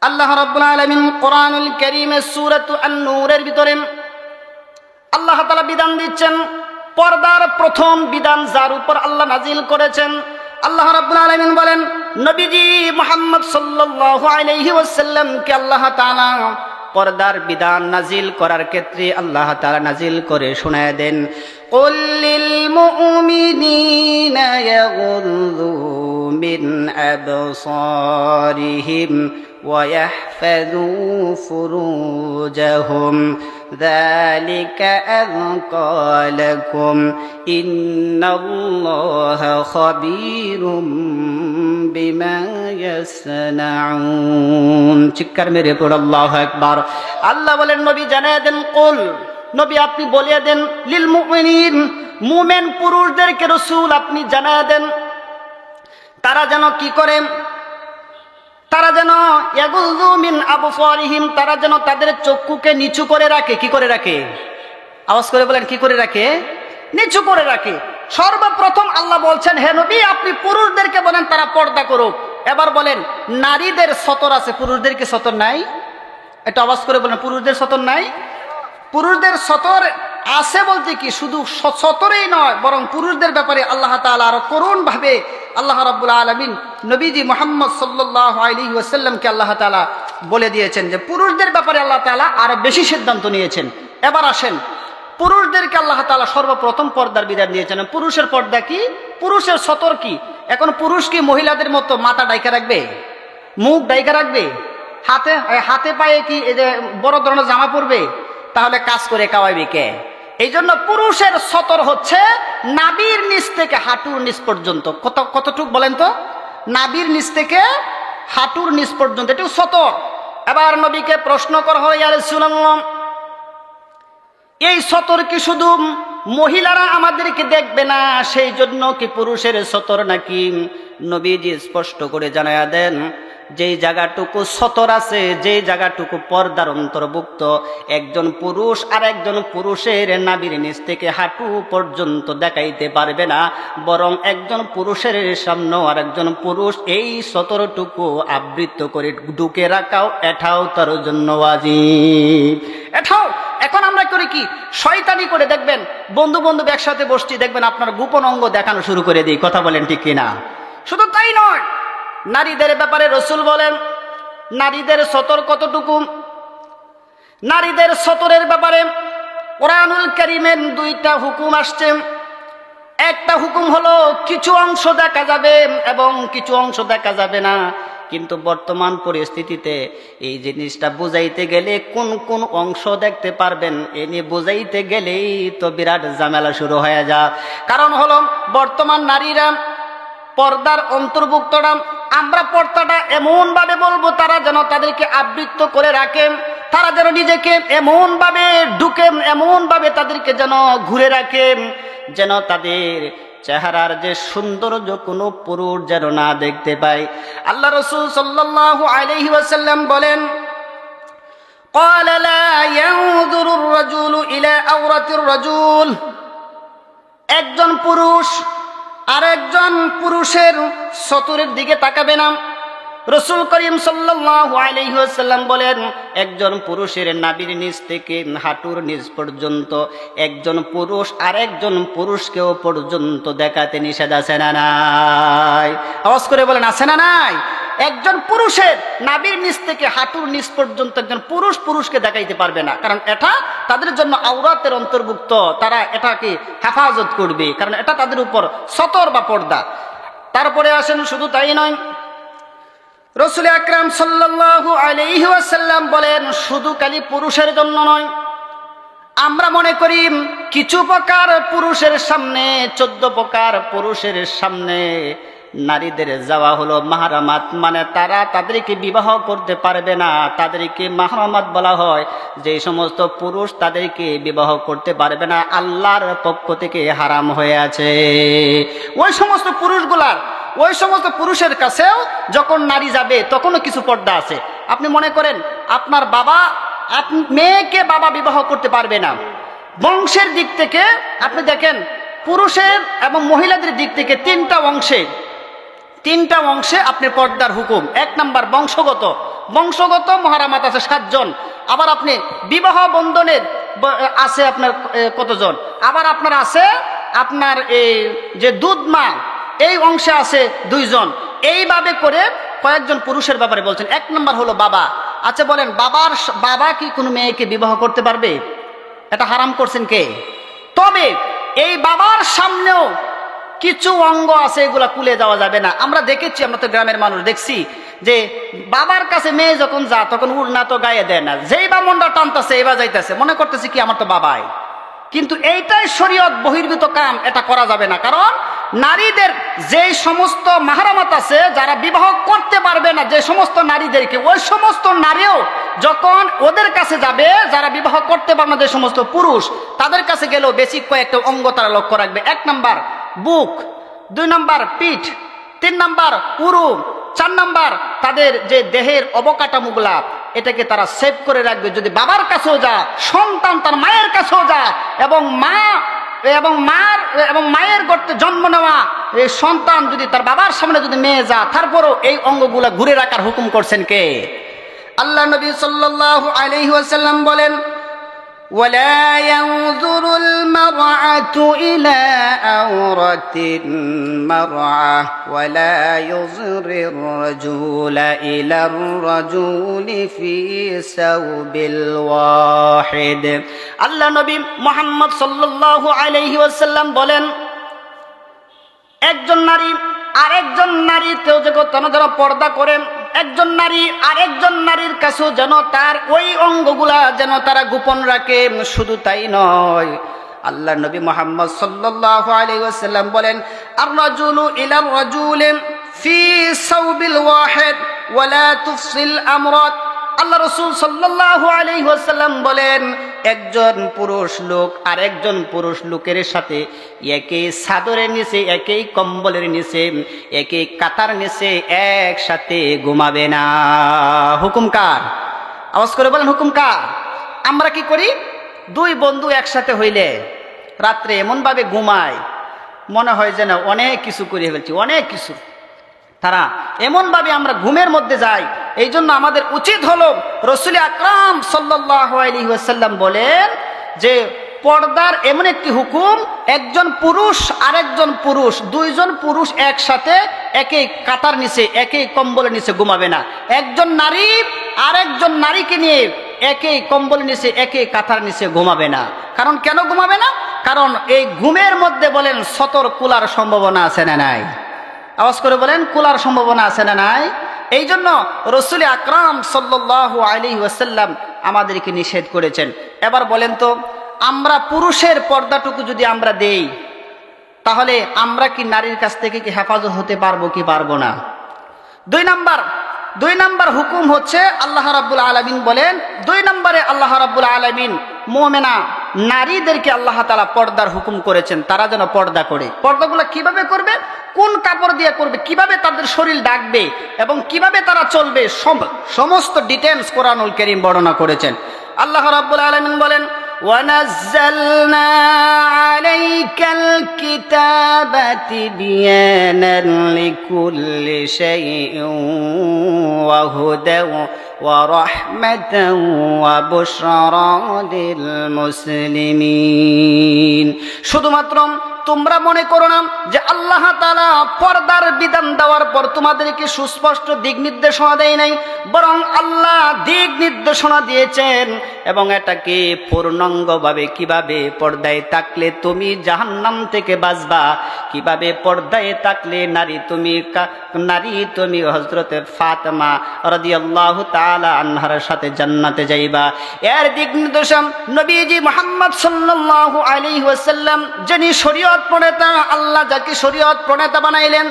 আল্লাহ রাব্বুল আলামিন কোরআনুল কারীমের সূরাতু আন-নূরের ভিতরে আল্লাহ তাআলা বিধান দিচ্ছেন। পর্দার প্রথম বিধান যার উপর আল্লাহ নাজিল করেছেন, আল্লাহ রাব্বুল আলামিন বলেন নবীজি মুহাম্মদ সাল্লাল্লাহু আলাইহি ওয়াসাল্লামকে আল্লাহ তাআলা পর্দার বিধান নাজিল করার ক্ষেত্রে আল্লাহ তাআলা নাজিল করে শোনায় দেন, কুল লিল মুমিনিনা ইয়াগুযু মিন আবসারিহিম ওয়া ইয়াহফাযু ফুরুজাহুম যালিকা আযকা লাকুম ইন্নাল্লাহা খাবীরুম বিমা ইয়াসনাউন। চিৎকার মেরে পড়ো আল্লাহু আকবার। আল্লাহ বলেন নবী জানায় দেন, কুল নবী আপনি বলিয়ে দেন, লিল মুমিনিন মুমিন পুরুষদেরকে রাসূল আপনি জানায় দেন, তারা যেন কি করে, তারা যেন ইয়াগুযু মিন আবসারিহিম, তারা যেন তাদের চক্ষুকে নিচু করে রাখে। কি করে রাখে? আওয়াজ করে বলেন, কি করে রাখে? নিচু করে রাখে। সর্বপ্রথম আল্লাহ বলছেন হে নবী আপনি পুরুষদেরকে বলেন তারা পর্দা করুক। এবার বলেন নারীদের সতর আছে, পুরুষদেরকে সতর নাই? এটা আওয়াজ করে বলেন, পুরুষদের সতর নাই? পুরুষদের সতর আছে বলতে কি শুধু সতরেই নয়, বরং পুরুষদের ব্যাপারে আল্লাহ তাআলা আরো করুণ ভাবে আল্লাহ রাব্বুল আলামিন নবীজি মুহাম্মদ সাল্লাল্লাহু আলাইহি ওয়াসাল্লামকে আল্লাহ তাআলা বলে দিয়েছেন যে পুরুষদের ব্যাপারে আল্লাহ তাআলা আরো বেশি সিদ্ধান্ত নিয়েছেন। এবার আসেন, পুরুষদেরকে আল্লাহ তাআলা সর্বপ্রথম পর্দার বিধান দিয়েছেন। পুরুষের পর্দা কি, পুরুষের সতর কি? এখন পুরুষ কি মহিলাদের মতো মাথা ডাইকা রাখবে, মুখ ডাইকা রাখবে, হাতে পায়ে কি এই যে বড় ধরনের জামা পরবে? তাহলে কাজ করে খাওয়াইবে কে? এই জন্য পুরুষের সতর হচ্ছে নাভির নিচ থেকে হাঁটুর নিচ পর্যন্ত। কতটুক বলেন তো? নাভির নিচ থেকে হাঁটুর নিচ পর্যন্ত, এটু সতর। এবার নবীকে প্রশ্ন করা হয়, ইয়া রাসূলুল্লাহ এই সতর কি শুধু মহিলারা আমাদেরকে দেখবে না, সেই জন্য কি পুরুষের সতর নাকি? নবীজি স্পষ্ট করে জানায়া দেন যেই জায়গাটুকু সতর আছে, যেই জায়গাটুকু পর্দার অন্তর্ভুক্ত, একজন পুরুষ আর একজন পুরুষের নাভির নিচ থেকে হাঁটু পর্যন্ত দেখাইতে পারবে না, বরং একজন পুরুষের সামনে আর একজন পুরুষ এই সতরটুকু আবৃত করে ঢুকে রাখাও এটাও তার জন্য ওয়াজিব। এটাও এখন আমরা করি কি, শয়তানি করে দেখবেন বন্ধু একসাথে বসছি, দেখবেন আপনার গোপন অঙ্গ দেখানো শুরু করে দিই। কথা বলেন ঠিক কিনা? শুধু তাই নয়, নারীদের ব্যাপারে রাসূল বলেন নারীদের সতর কতটুকু। নারীদের সতরের ব্যাপারে কোরআনুল কারীমের দুইটা হুকুম আসছে। একটা হুকুম হলো কিছু অংশ দেখা যাবে এবং কিছু অংশ দেখা যাবে না, কিন্তু বর্তমান পরিস্থিতিতে এই জিনিসটা বুঝাইতে গেলে কোন কোন অংশ দেখতে পারবেন এ নিয়ে বুঝাইতে গেলেই তো বিরাট ঝামেলা শুরু হয়ে যায়। কারণ হলো বর্তমান নারীরা পর্দার অন্তর্ভুক্তরা, আমরা পর্দাটা এমন ভাবে বলবো তারা যেন তাদেরকে আবৃত করে রাখে, তারা যেন নিজেকে এমন ভাবে ঢুকে, এমন ভাবে তাদেরকে যেন ঘুরে রাখে, যেন তাদের চেহারার যে সৌন্দর্য কোনো পুরুষ যেন না দেখতে পায়। আল্লাহ রাসূল সাল্লাল্লাহু আলাইহি ওয়াসাল্লাম বলেন, قال لا ينظر الرجل إلى عورة الرجل, একজন পুরুষ আর একজন পুরুষের সতরের দিকে তাকাবে না। রাসূল করিম সাল্লাল্লাহু আলাইহি ওয়াসাল্লাম বলেন একজন পুরুষের নাভির নিচ থেকে হাঁটুর নিচ পর্যন্ত একজন পুরুষ আর একজন পুরুষকেও পর্যন্ত দেখাতে নিষেধ আছে না নাই? আওয়াজ করে বলেন আছে না নাই? একজন পুরুষের নাভির নিচ থেকে হাঁটুর নিচ পর্যন্ত একজন পুরুষ পুরুষকে দেখাইতে পারবে না, কারণ এটা তাদের জন্য আওরাতের অন্তর্ভুক্ত, তারা এটাকে হেফাজত করবে, কারণ এটা তাদের উপর সতর বা পর্দা। তারপরে আসেন, শুধু তাই নয়, রাসূল আকরাম সাল্লাল্লাহু আলাইহি ওয়াসাল্লাম বলেন শুধু খালি পুরুষের জন্য নয়, আমরা মনে করি কিছু প্রকার পুরুষের সামনে, 14 প্রকার পুরুষের সামনে নারীদের যাওয়া হলো মাহরামাত, মানে তারা তাদেরকে বিবাহ করতে পারবে না, তাদেরকে মাহরামাত বলা হয়। যে সমস্ত পুরুষ তাদেরকে বিবাহ করতে পারবে না, আল্লাহর পক্ষ থেকে হারাম হয়ে আছে। ওই সমস্ত পুরুষগুলার, ওই সমস্ত পুরুষের কাছেও যখন নারী যাবে তখনও কিছু পর্দা আছে। আপনি মনে করেন আপনার বাবা, মেয়েকে বাবা বিবাহ করতে পারবে না। বংশের দিক থেকে আপনি দেখেন পুরুষের এবং মহিলাদের দিক থেকে তিনটা অংশে আপনি পর্দার হুকুম। 1 নাম্বার বংশগত, বংশগত মহারামাত আছে 7 জন। আবার আপনি বিবাহ বন্ধনের আছে আপনার কতজন, আবার আপনার আছে আপনার এই যে দুধ মা এই অংশে আছে 2 জন। এইভাবে করে কয়েকজন পুরুষের ব্যাপারে বলছেন। 1 নম্বর হলো বাবা। আচ্ছা বলেন, বাবা কি কোনো মেয়েকে বিবাহ করতে পারবে? এটা হারাম করছেন কে? তবে এই বাবার সামনেও কিছু অঙ্গ আছে, এগুলা কুলে যাওয়া যাবে না। আমরা দেখেছি, আমরা তো গ্রামের মানুষ, দেখছি যে বাবার কাছে মেয়ে যখন যা তখন উড়না তো গায়ে দেয় না, যেই বা মনটা টানতেছে এবার যাইতেছে, মনে করতেছে কি আমার তো বাবাই। কিন্তু এইটাই শরীয়ত বহির্ভূত কাম, এটা করা যাবে না। কারণ নারীদের যেই সমস্ত মাহরামাত আছে, যারা বিবাহ করতে পারবে না যে সমস্ত নারীদেরকে, ওই সমস্ত নারীও যখন ওদের কাছে যাবে, যারা বিবাহ করতে পারবে না যে সমস্ত পুরুষ, তাদের কাছে গেলেও বেসিক কয়েকটা অঙ্গ তারা লক্ষ্য রাখবে। 1 নাম্বার বুক, 2 নাম্বার পিঠ, 3 নাম্বার উরু, 4 নাম্বার তাদের যে দেহের অবকাঠামোগুলা, এটাকে তারা সেভ করে রাখবে। যদি বাবার কাছেও যা, সন্তান তার মায়ের কাছেও যা, এবং মায়ের গর্তে জন্ম নেওয়া এই সন্তান যদি তার বাবার সামনে যদি মেয়ে যা, তারপরও এই অঙ্গগুলা ঘুরে রাখার হুকুম করছেন কে? আল্লাহ নবী সাল্লাল্লাহু আলাইহি ওয়াসাল্লাম বলেন, ولا ينظر المرأة إلى عورة المرأة ولا يظهر الرجل إلى الرجل في ثوب الواحد। আল্লাহ নবী মুহাম্মদ সাল্লাল্লাহু আলাইহি ওয়াসাল্লাম বলেন, একজন নারী আরেকজন নারীতেও যেন পর্দা করে, একজন নারী আরেকজন নারীর কাছেও যেন তার ওই অঙ্গগুলা যেন তারা গোপন রাখে। শুধু তাই নয়, আল্লাহ নবী মুহাম্মদ সাল্লাল্লাহু আলাইহি ওয়াসাল্লাম বলেন, আর রাজুলু ইলা রাজুলিন ফি সাওবিল ওয়াহিদ ওয়ালা তুফসিল আমরাত। আল্লাহ রাসূল সাল্লাল্লাহু আলাইহি ওয়াসাল্লাম বলেন, একজন পুরুষ লোক আরেকজন পুরুষ লোকের সাথে একই চাদরের নিচে, একই কম্বলের নিচে, একই কাতার নিচে একসাথে ঘুমাবে না। হুকুম কার? আওয়াজ করে বলেন, হুকুম কার? আমরা কি করি? 2 বন্ধু একসাথে হইলে রাত্রে এমনভাবে ঘুমায়, মনে হয় যেন অনেক কিছু করে ফেলছি, অনেক কিছু। তারা এমনভাবে আমরা ঘুমের মধ্যে যাই। এই জন্য আমাদের উচিত হলো, রাসূল আকরাম সাল্লাল্লাহু আলাইহি ওয়াসাল্লাম বলেন যে পর্দার এমন একটি হুকুম, একজন পুরুষ আরেকজন পুরুষ, 2 জন পুরুষ একসাথে একই কাতার নিচে, একই কম্বলের নিচে ঘুমাবে না। একজন নারী আরেকজন নারীকে নিয়ে একই কম্বলের নিচে, একই কাতার নিচে ঘুমাবে না। কারণ কেন ঘুমাবে না? কারণ এই ঘুমের মধ্যে বলেন সতর কুলার সম্ভাবনা আছে না নাই? আওয়াজ করে বলেন, কুলার সম্ভাবনা আছে না নাই? এই জন্য রাসূল আকরাম সাল্লাল্লাহু আলাইহি ওয়াসাল্লাম আমাদেরকে নিষেধ করেছেন। এবার বলেন তো, আমরা পুরুষের পর্দাটুকু যদি আমরা দেই, তাহলে আমরা কি নারীর কাছ থেকে কি হেফাজত হতে পারবো কি পারবো না? 2 নাম্বার হুকুম হচ্ছে, আল্লাহ রাব্বুল আলামিন বলেন, 2 নম্বরে আল্লাহ রাব্বুল আলামিন মুমিনা নারীদেরকে আল্লাহ তাআলা পর্দার হুকুম করেছেন, তারা যেন পর্দা করে। পর্দাগুলো কিভাবে করবে, কোন কাপড় দিয়ে করবে, কিভাবে তাদের শরীর ঢাকবে এবং কিভাবে তারা চলবে, সমস্ত ডিটেইলস কোরআনুল কারীম বর্ণনা করেছেন। আল্লাহ রাব্বুল আলামিন বলেন, وَنَزَّلْنَا عَلَيْكَ الْكِتَابَ تِبْيَانًا لِكُلِّ شَيْءٍ وَهُدًى وَرَحْمَةً وَبُشْرَى لِلْمُسْلِمِينَ। শুধুমাত্র তোমরা মনে করো না যে আল্লাহ তাআলা পর্দার বিধান দেওয়ার পর তোমাদেরকে সুস্পষ্ট দিক নির্দেশনা দেয় নাই, বরং আল্লাহ দিক নির্দেশনা দিয়েছেন এবং এটাকে পূর্ণাঙ্গভাবে কিভাবে পর্দায় থাকলে তুমি জাহান্নাম থেকে বাঁচবা, কিভাবে পর্দায় থাকলে নারী তুমি হযরতে ফাতেমা রাদিয়াল্লাহু তাআলা আনহার সাথে জান্নাতে যাইবা, এর দিক নির্দেশন নবীজি মুহাম্মদ সাল্লাল্লাহু আলাইহি ওয়াসাল্লাম যিনি শরীয়ত প্রণেতা, আল্লাহ যাকে শরীয়ত প্রণেতা বানাইলেন,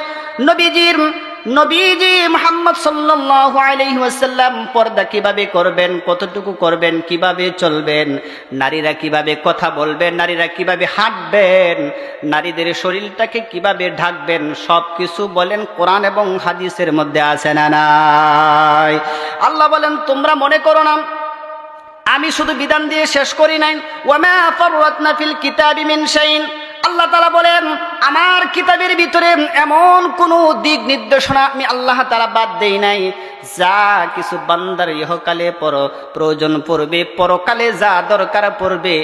নবীজি মুহাম্মদ সাল্লাল্লাহু আলাইহি ওয়াসাল্লাম পর্দা কিভাবে করবেন, কতটুকু করবেন, কিভাবে চলবেন, নারীরা কিভাবে কথা বলবেন, নারীরা কিভাবে হাঁটবেন, নারীদের শরীরটাকে কিভাবে ঢাকবেন, সবকিছু বলেন কোরআন এবং হাদিসের মধ্যে আছে না নাই? আল্লাহ বলেন, তোমরা মনে করো না আমি শুধু বিধান দিয়ে শেষ করি নাই, ওয়ামা ফাররাতনা ফিল কিতাবি মিন শাইইন, আল্লাহ তাআলা বলেন আমার কিতাবের ভিতরে এমন কোন দিক নির্দেশনা আমি আল্লাহ তাআলা বাদ দেই নাই, যা কিছু বান্দার ইহকালে প্রয়োজন পড়বে, পরকালে যা দরকার পড়বে,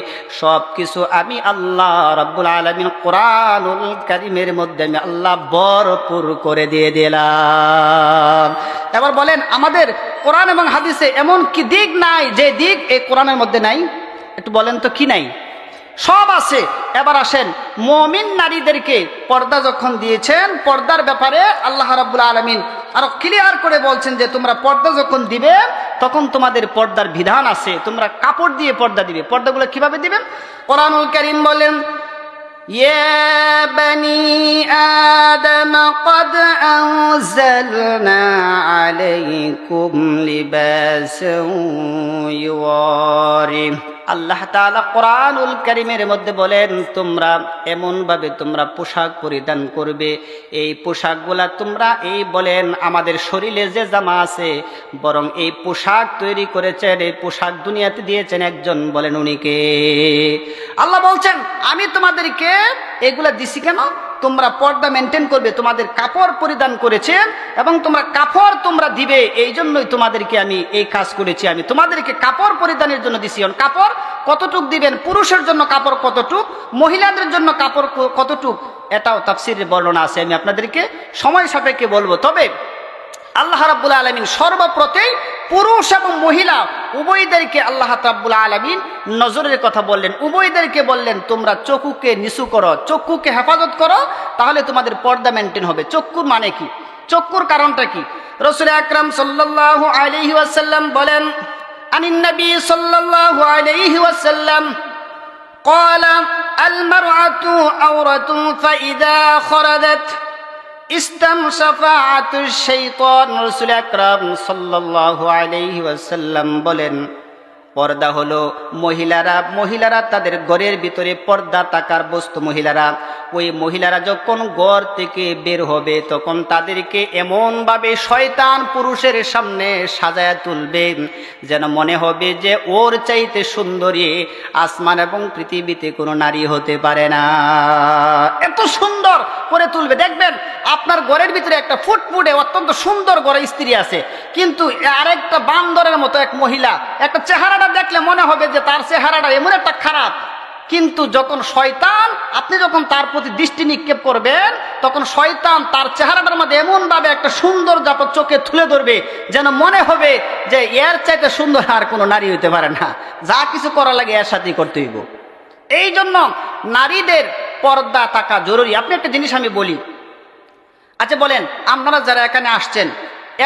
সব কিছু আমি আল্লাহ রাব্বুল আলামিন কোরআনুল কারীমের মধ্যে আমি আল্লাহ ভরপুর করে দিয়ে দিলাম। এবার বলেন আমাদের কোরআন এবং হাদিসে এমন কি দিক নাই যে দিক এই কোরআনের মধ্যে নাই? একটু বলেন তো কি নাই? সব আছে। এবার আসেন, মুমিন নারীদেরকে পর্দা যখন দিয়েছেন, পর্দার ব্যাপারে আল্লাহ রাব্বুল আলামিন আরো ক্লিয়ার করে বলছেন যে তোমরা পর্দা যখন দিবে তখন তোমাদের পর্দার বিধান আছে, তোমরা কাপড় দিয়ে পর্দা দিবে। পর্দাগুলো কিভাবে দিবেন? কোরআনুল কারীম বলেন ইয়া বানি আদম ক্বাদ আনজালনা আলাইকুম লিবাসান ইওয়ারি। আল্লাহ তাআলা কোরআনুল কারীমের মধ্যে বলেন তোমরা এমন ভাবে তোমরা পোশাক পরিধান করবে, এই পোশাকগুলা তোমরা এই বলেন আমাদের শরীরে যে জামা আছে, বরং এই পোশাক তৈরি করেছেন, এই পোশাক দুনিয়াতে দিয়েছেন একজন, বলেন উনি কে? আল্লাহ বলছেন আমি তোমাদেরকে এগুলা দিছি কেন? তোমরা পর্দা মেনটেন করবে, তোমাদের কাপড় পরিধান করেছেন এবং তোমরা কাপড় তোমরা দিবে, এই জন্যই তোমাদেরকে আমি এই কাজ করেছি। আমি তোমাদেরকে কাপড় পরিধানের জন্য দিছি। কাপড় কতটুক দিবেন, পুরুষের জন্য কাপড় কতটুক, মহিলাদের জন্য কাপড় কতটুক, এটাও তাফসীরের বর্ণনা আছে, আমি আপনাদেরকে সময় সাপেক্ষে বলবো। তবে আল্লাহ রাব্বুল আলামিন সর্বপ্রথম পুরুষ এবং মহিলা উভয়দেরকে আল্লাহ রাব্বুল আলামিন নজরের কথা বললেন, উভয়দেরকে বললেন তোমরা চক্ষুকে নিচু করো, চক্ষুকে হেফাজত করো, তাহলে তোমাদের পর্দা মেনটেন হবে। চক্ষুর মানে কি? চক্ষুর কারণটা কি? রাসূল আকরাম সাল্লাল্লাহু আলাইহি ওয়াসাল্লাম বলেন আনিন নবী সাল্লাল্লাহু আলাইহি ওয়াসাল্লাম قال المرأة عورة فإذا خرجت ইস্তামশাফাআতু শাইতান। রাসূল আকরাম সাল্লাল্লাহু আলাইহি ওয়াসাল্লাম বলেন পর্দা হলো মহিলারা তাদের ঘরের ভিতরে পর্দা থাকার বস্তু। ওই মহিলারা যখন ঘর থেকে বের হবে তখন তাদেরকে এমনভাবে শয়তান পুরুষের সামনে সাজায়া তুলবে যেন মনে হবে যে ওর চাইতে সুন্দরী আসমান এবং পৃথিবীতে কোনো নারী হতে পারে না, এত সুন্দর করে তুলবে। দেখবেন আপনার ঘরের ভিতরে একটা ফুটফুটে অত্যন্ত সুন্দর ঘরে স্ত্রী আছে, কিন্তু আরেকটা বান্দরের মতো এক মহিলা, একটা চেহারাটা দেখলে মনে হবে যে তার চেহারাটা এমন একটা খারাপ, কিন্তু যখন শয়তান আপনি যখন তার প্রতি দৃষ্টি নিক্ষেপ করবেন তখন শয়তান তার চেহারাটার মধ্যে এমন ভাবে একটা সুন্দর জাপক চোখে তুলে ধরবে যেন মনে হবে যে এর চাইতে সুন্দর আর কোনো নারী হইতে পারে না, যা কিছু করা লাগে এর সাথেই করতে হইব। এই জন্য নারীদের পর্দা থাকা জরুরি। আপনি একটা জিনিস আমি বলি, আচ্ছা বলেন আপনারা যারা এখানে আসছেন,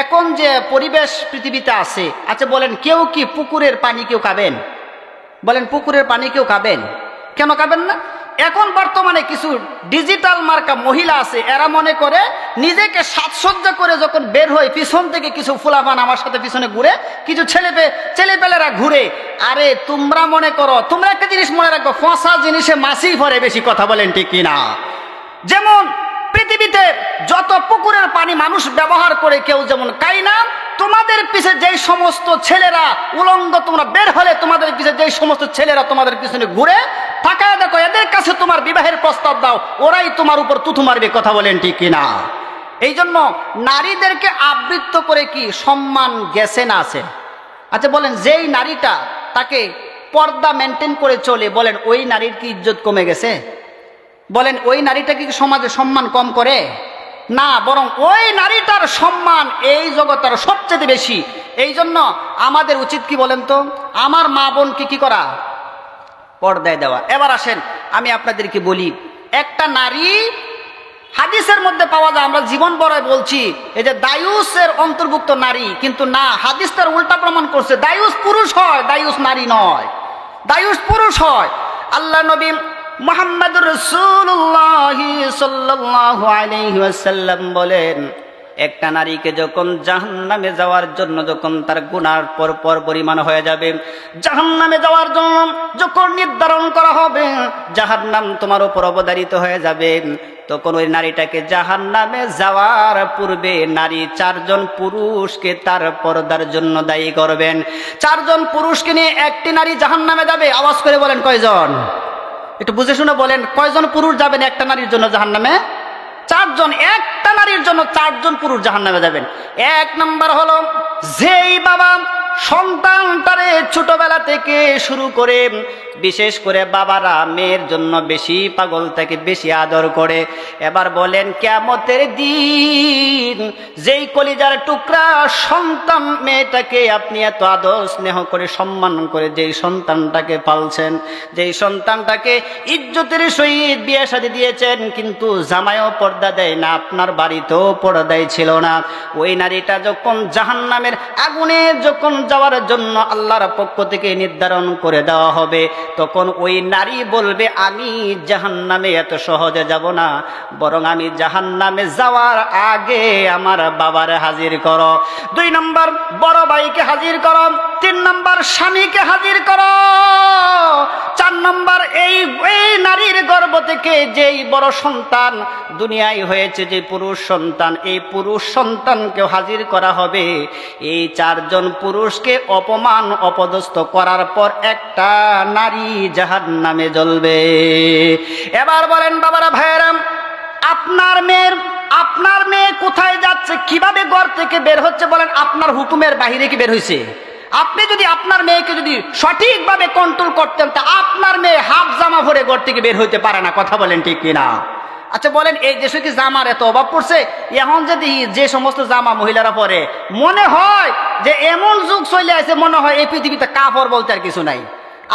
এখন যে পরিবেশ পৃথিবীতে আছে, আচ্ছা বলেন কেউ কি পুকুরের পানি কেউ খাবেন? বলেন পুকুরের পানি কেউ খাবেন? কেন খাবেন না? এখন বর্তমানে কিছু ডিজিটাল মার্কা মহিলা আছে, এরা মনে করে নিজেকে সাজসজ্জা করে যখন বের হয় পিছন থেকে কিছু ফুলাফান আমার সাথে পিছনে ঘুরে, কিছু ছেলেপেলেরা ঘুরে। আরে তোমরা মনে করো, তোমরা একটা জিনিস মনে রাখবো, ফসা জিনিসে মাছি ভরে, বেশি কথা বলেন ঠিক কিনা? যেমন পৃথিবীতে যত পুকুরের পানি মানুষ ব্যবহার করে কেউ যেমন খায় না, তোমাদের পিছে যেই সমস্ত ছেলেরা উলঙ্গ তোমরা বের হলে তোমাদের পিছে যেই সমস্ত ছেলেরা তোমাদের পিছনে ঘুরে, তাকায় দেখো এদের কাছে তোমার বিবাহের প্রস্তাব দাও, ওরাই তোমার উপর তুতু মারবে, কথা বলেন ঠিক কিনা? এই জন্য নারীদেরকে আবৃত্ত করে কি সম্মান গেছে না আছে? আচ্ছা বলেন যেই নারীটা তাকে পর্দা মেনটেন করে চলে, বলেন ওই নারীর কি ইজ্জত কমে গেছে? বলেন ওই নারীটা কি সমাজে সম্মান কম করে? না, বরং ওই নারীটার সম্মান এই জগতের সবচেয়ে বেশি। এই জন্য আমাদের উচিত কি বলেন তো, আমার মা বোনকে কি করা? পর্দায় দেওয়া। এবার আসেন আমি আপনাদেরকে বলি, একটা নারী হাদিসের মধ্যে পাওয়া যায়, আমরা জীবন বড়াই বলছি এই যে দায়ুসের অন্তর্ভুক্ত নারী, কিন্তু না, হাদিস তার উল্টা প্রমাণ করছে। দায়ুস পুরুষ হয়, দায়ুস নারী নয়, দায়ুস পুরুষ হয়। আল্লাহ নবী মুহাম্মদুর রাসূলুল্লাহ সাল্লাল্লাহু আলাইহি ওয়াসাল্লাম বলেন একটা নারীকে যখন জাহান্নামে যাওয়ার জন্য যখন তার গুনার পর পরিমাণ হয়ে যাবে, জাহান্নামে যাওয়ার জন্য যখন নির্ধারণ করা হবে জাহান্নাম তোমার উপর অবধারিত হয়ে যাবে, তখন ওই নারীটাকে জাহান্নামে যাওয়ার পূর্বে নারী 4 জন পুরুষকে তার পর্দার জন্য দায়ী করবেন। 4 জন পুরুষকে নিয়ে একটি নারী জাহান্নামে যাবে। আওয়াজ করে বলেন কয়জন? একটু বুঝে শুনে বলেন, কয়জন পুরুষ যাবেন একটা নারীর জন্য জাহান্নামে? 4 জন। একটা নারীর জন্য 4 জন পুরুষ জাহান্নামে যাবেন। 1 নম্বর হলো যেই বাবা সন্তানটারে ছোটবেলা থেকে শুরু করে, বিশেষ করে বাবারা মেয়ের জন্য বেশি পাগল থাকে, বেশি আদর করে। এবার বলেন কিয়ামতের দিন যেই কলিজার টুকরা সন্তান মেয়েটাকে আপনি এত আদর স্নেহ করে সম্মান করে যেই সন্তানটাকে পালছেন, যেই সন্তানটাকে ইজ্জতের সহিত বিয়ে শাদী দিয়েছেন, কিন্তু জামাইও পর্দা দেয় না, আপনার বাড়িতেও পর্দাই ছিল না, ওই নারীটা যখন জাহান্নামের আগুনে যখন যাওয়ার জন্য আল্লাহর পক্ষ থেকে নির্ধারণ করে দেওয়া হবে, তখন ওই নারী বলবে আমি জাহান্নামে এত সহজে যাব না, বরং আমি জাহান্নামে যাওয়ার আগে আমার বাবারে হাজির করো। 2 নম্বর বড় ভাইকে হাজির করো। 3 নম্বর স্বামীকে হাজির করো। 4 নম্বর এই নারীর গর্ভ থেকে যেই বড় সন্তান দুনিয়ায় হয়েছে, যে পুরুষ সন্তান, এই পুরুষ সন্তানকে হাজির করা হবে। এই 4 জন পুরুষকে অপমান অপদস্থ করার পর একটা নারী জাহান্নামে জ্বলবে। এবার বলেন বাবারা ভাইয়েরা, আপনার মেয়ে কোথায় যাচ্ছে, কিভাবে ঘর থেকে বের হচ্ছে? বলেন আপনার হুকুমের বাহিরে কি বের হয়েছে? আপনি যদি আপনার মেয়েকে যদি সঠিকভাবে কন্ট্রোল করতেন, তা আপনার মেয়ে হাফ জামা ভরে ঘর থেকে বের হইতে পারে না। কথা বলেন ঠিক কিনা? আচ্ছা বলেন, এই দেশে কি জামার এত অভাব পড়ছে? এখন যদি যে সমস্ত জামা মহিলারা পরে, মনে হয় যে এমন যুগ চলে আসে, মনে হয় এই পৃথিবীতে কাপড় বলতে আর কিছু নাই।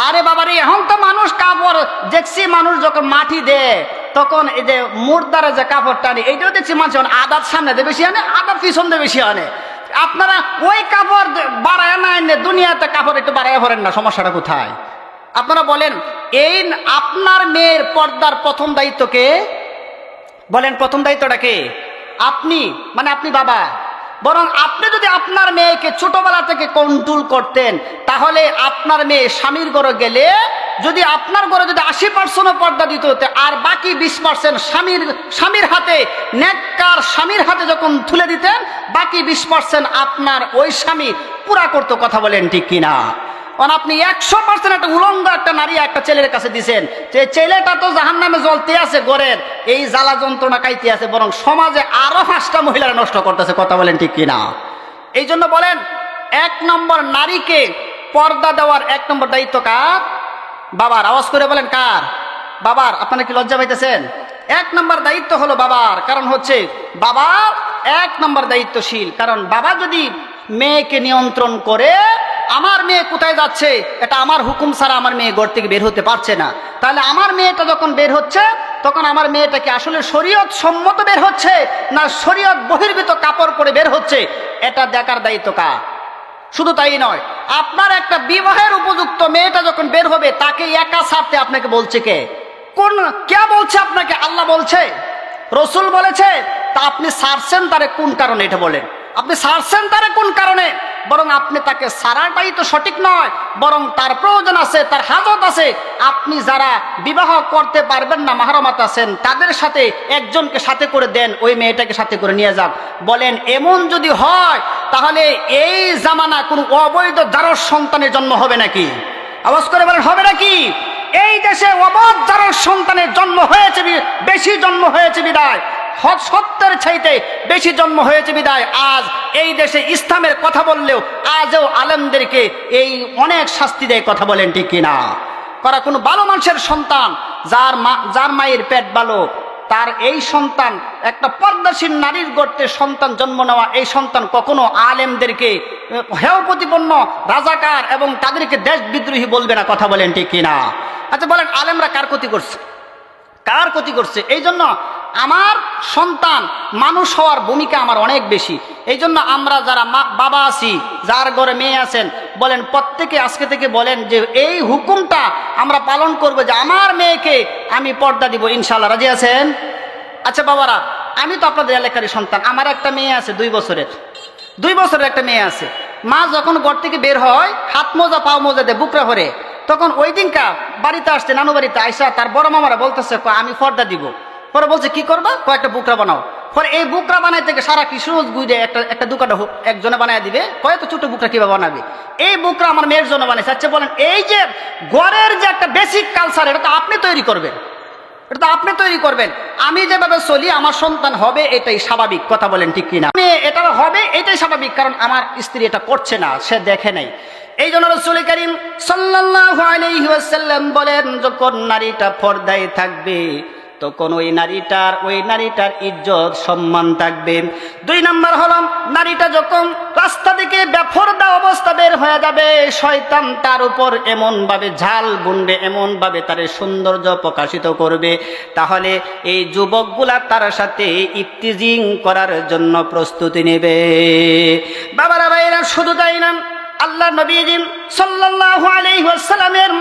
আরে বাবারে, এখন তো মানুষ কাপড় দেখছি, মানুষ যখন মাটি দেয় তখন এই যে মুর্দারে যে কাপড় টানে, এইটাও দেখছি মানুষ আদার সামনে দিয়ে বেশি আনে, আদার পিছন দিয়ে বেশি আনে। আপনারা ওই কাপড় বাড়ায় না এনে দুনিয়াতে কাপড় একটু বাড়ায় ভরেন না, সমস্যাটা কোথায়? আপনারা বলেন, এই আপনার মেয়ের পর্দার প্রথম দায়িত্বকে বলেন, প্রথম দায়িত্বটা কে? আপনি, মানে আপনি বাবা। বরং আপনি যদি আপনার মেয়েকে ছোটবেলা থেকে কন্ট্রোল করতেন, তাহলে আপনার মেয়ে স্বামীর ঘরে গেলে যদি আপনার ঘরে যদি 80% পর্দা দিতে হতে, আর বাকি 20% স্বামীর হাতে, নেককার স্বামীর হাতে যখন তুলে দিতেন, বাকি 20% আপনার ওই স্বামী পুরা করতো। কথা বলেন ঠিক কিনা? কারণ আপনি 100% একটা উলঙ্গ একটা নারী একটা ছেলের কাছে দিছেন, যে ছেলেটা তো জাহান্নামে জ্বলতে আছে, ঘরের এই জ্বালা যন্ত্রণা কাইতে আছে, বরং সমাজে আরো 5টা মহিলারা নষ্ট করতেছে। কথা বলেন ঠিক কিনা? এই জন্য বলেন, 1 নম্বর নারীকে পর্দা দেওয়ার 1 নম্বর দায়িত্ব কার? বাবার। আওয়াজ করে বলেন কার? বাবার। আপনারা কি লজ্জা পাইতেছেন? 1 নম্বর দায়িত্ব হলো বাবার। কারণ হচ্ছে বাবা 1 নম্বর দায়িত্বশীল। কারণ বাবা যদি মেয়েকে নিয়ন্ত্রণ করে, আমার মেয়ে কোথায় যাচ্ছে এটা আমার হুকুম ছাড়া আমার মেয়ে ঘর থেকে বের হতে পারছে না, তাহলে আমার মেয়েটা যখন বের হচ্ছে, তখন আমার মেয়েটা কি আসলে শরীয়ত সম্মত বের হচ্ছে না শরীয়ত বহির্ভূত কাপড় পরে বের হচ্ছে, এটা দেখার দায়িত্ব কার? শুধু তাই নয়, আপনার একটা বিবাহের উপযুক্ত মেয়েটা যখন বের হবে, তাকে একা ছাড়তে আপনাকে বলছে কে? কে বলছে আপনাকে? আল্লাহ বলছে, রসুল বলেছে। তা আপনি ছাড়ছেন তারে কোন কারণে? এটা বলেন, আপনি ছাড়ছেন তারে কোন কারণে? বরং আপনি তাকে ছাড়াটাই তো সঠিক নয়, বরং তার প্রয়োজন আছে, তার হাজত আছে। আপনি যারা বিবাহ করতে পারবেন না, মাহরমাত আছেন, তাদের সাথে একজনকে সাথে করে দেন, ওই মেয়েটাকে সাথে করে নিয়ে যান। বলেন এমন যদি হয়, তাহলে এই জামানা কোন অবৈধ জারজ সন্তানের জন্ম হবে নাকি? আওয়াজ করে বলেন, হবে নাকি? এই দেশে অবৈধ জারজ সন্তানের জন্ম হয়েছে, বেশি জন্ম হয়েছে বিদায়, সত্যের চাইতে বেশি জন্ম হয়েছে বিদায় আজ এই দেশে ইসলামের কথা বললেও আজও আলেমদেরকে এই অনেক শাস্তি দেয়। কথা বলেন ঠিক কিনা? করা কোনো ভালো মানুষের সন্তান, যার মায়ের পেট ভালো, তার এই সন্তান, একটা পর্দাশীল নারীর গর্তে সন্তান জন্ম নেওয়া, এই সন্তান কখনো আলেমদেরকে হেয় প্রতিপন্ন, রাজাকার এবং তাদেরকে দেশ বিদ্রোহী বলবে না। কথা বলেন ঠিক কিনা? আচ্ছা বলেন, আলেমরা কার ক্ষতি করছে? কার ক্ষতি করছে? এই জন্য আমার সন্তান মানুষ হওয়ার ভূমিকা আমার অনেক বেশি। এই জন্য আমরা যারা বাবা আছি, যার ঘরে মেয়ে আছেন, বলেন প্রত্যেকে আজকে থেকে বলেন যে এই হুকুমটা আমরা পালন করব, যে আমার মেয়েকে আমি পর্দা দিব, ইনশাআল্লাহ। রাজি আছেন? আচ্ছা বাবারা, আমি তো আপনাদের এলাকারই সন্তান, আমার একটা মেয়ে আছে 2 বছরের একটা মেয়ে আছে। মা যখন ঘর থেকে বের হয়, হাত মোজা পাও মোজা দেয়, বুকরা ভরে, তখন ওই দিনকা বাড়িতে আসছে, নানু বাড়িতে আইসা তার বড় মামারা বলতেছে আমি পর্দা দিব। পরে বলছে কি করবা? কয়েকটা বুকরা বানাও। পরে এই বুকরা বানাইতে গিয়ে সারা কিশোর গুইডে একটা দোকানে একজনে বানায় দিবে, কয় তো ছোট বুকরা কিভাবে বানাবে, এই বুকরা আমার মেয়ের জন্য বানাইছে। আচ্ছা বলেন, এই যে ঘরের যে একটা বেসিক কালচার, এটা তো আপনি তৈরি করবেন, এটা তো আপনি তৈরি করবেন। আমি যেভাবে চলি আমার সন্তান হবে, এটাই স্বাভাবিক। কথা বলেন ঠিক কিনা? এটা হবে, এটাই স্বাভাবিক, কারণ আমার স্ত্রী এটা করছে না, সে দেখে নাই। এই জন্য রাসূল করিম সাল্লাল্লাহু আলাইহি ওয়াসাল্লাম বলেন, যখন নারীটা পর্দায় থাকবে তখন ওই নারীটার ইজ্জত সম্মান থাকবে। 2 নাম্বার হলো, নারীটা যখন রাস্তা থেকে বেপরদা অবস্থা বের হয়ে যাবে, শয়তান তার উপর এমন ভাবে ঝাল বুনবে, এমন ভাবে তার সৌন্দর্য প্রকাশিত করবে, তাহলে এই যুবকগুলা তার সাথে ইফতিজিং করার জন্য প্রস্তুতি নেবে। বাবারা ভাইরা, শুধু তাই না, আল্লাহ নবী সাল্লাল্লাহু আলাইহি ওয়াসাল্লামের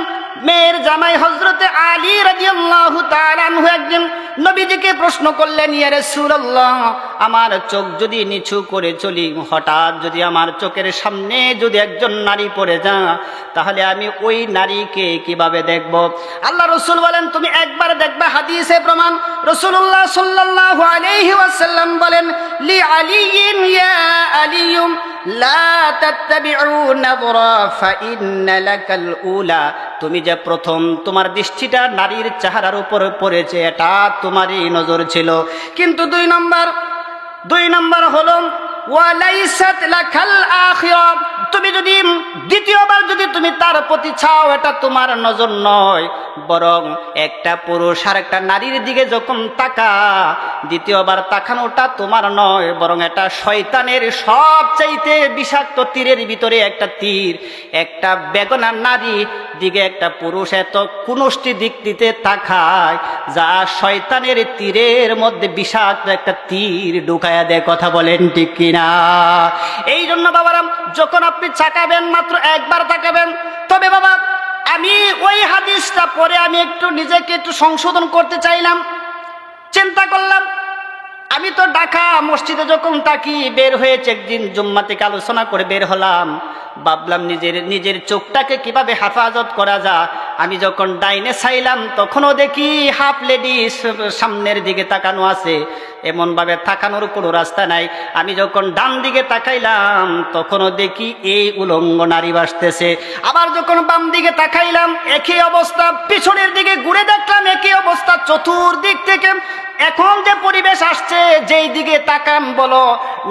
মেয়ের জামাই হযরতে আলী রাদিয়াল্লাহু তাআলা আনহু একদিন নবীজিকে প্রশ্ন করলেন, ইয়া রাসূলুল্লাহ, আমার চোখ যদি নিচু করে চলি, হঠাৎ যদি আমার চোখের সামনে যদি একজন নারী পড়ে যায়, তাহলে আমি ওই নারীকে কিভাবে দেখব? আল্লাহ রাসূল বলেন, তুমি একবার দেখবা, হাদিসে প্রমাণ। রাসূলুল্লাহ সাল্লাল্লাহু আলাইহি ওয়াসাল্লাম বলেন, লি আলিয়িন ইয়া আলিয়ুম লা তাত্তাবিউ নাযরা ফাইন্না লাকাল উলা, তুমি যে প্রথম তোমার দৃষ্টিটা নারীর চেহারার উপর পড়েছে, এটা তোমারই নজর ছিল, কিন্তু 2 নম্বর হলো ওয়ালাইসাত লাকাল আখিরা, তুমি যদি দ্বিতীয়বার যদি তুমি তার প্রতি চাও, এটা তোমার নজর নয়, বরং একটা পুরুষ আর একটা নারীর দিকে যখন তাকা, দ্বিতীয়বার তাকানোটা তোমার নয়, বরং এটা শয়তানের সবচাইতে বিষাক্ত তীরের ভিতরে একটা তীর। একটা বেগনা নারী দিকে একটা পুরুষ এত কুনষ্টি দিক দিতে তাকায়, যা শয়তানের তীরের মধ্যে বিষাক্ত একটা তীর ঢুকায়া দেয়। কথা বলেন ঠিক কিনা? এই জন্য বাবারা, যখন আপনি তাকাবেন, মাত্র একবার তাকাবেন। তবে বাবা, আমি ওই হাদিসটা পরে আমি একটু নিজেকে একটু সংশোধন করতে চাইলাম, চিন্তা করলাম, আমি তো ঢাকা মসজিদে যখন তাকি বের হয়েছে, একদিন জুম্মা থেকে আলোচনা করে বের হলাম, ভাবলাম নিজের চোখটাকে কিভাবে হেফাজত করা যায়। আমি যখন ডাইনে চাইলাম, তখনও দেখি হাফ লেডিস সামনের দিকে তাকানো আছে, এমন ভাবে তাকানোর কোনো রাস্তা নাই। আমি যখন ডান দিকে তাকাইলাম, তখনও দেখি এই উলঙ্গ নারী আসতেছে। আবার যখন বাম দিকে তাকাইলাম, একই অবস্থা। পিছনের দিকে ঘুরে দেখলাম, একই অবস্থা। চতুর্দিক থেকে এখন যে পরিবেশ আসছে, যেই দিকে তাকান বলো,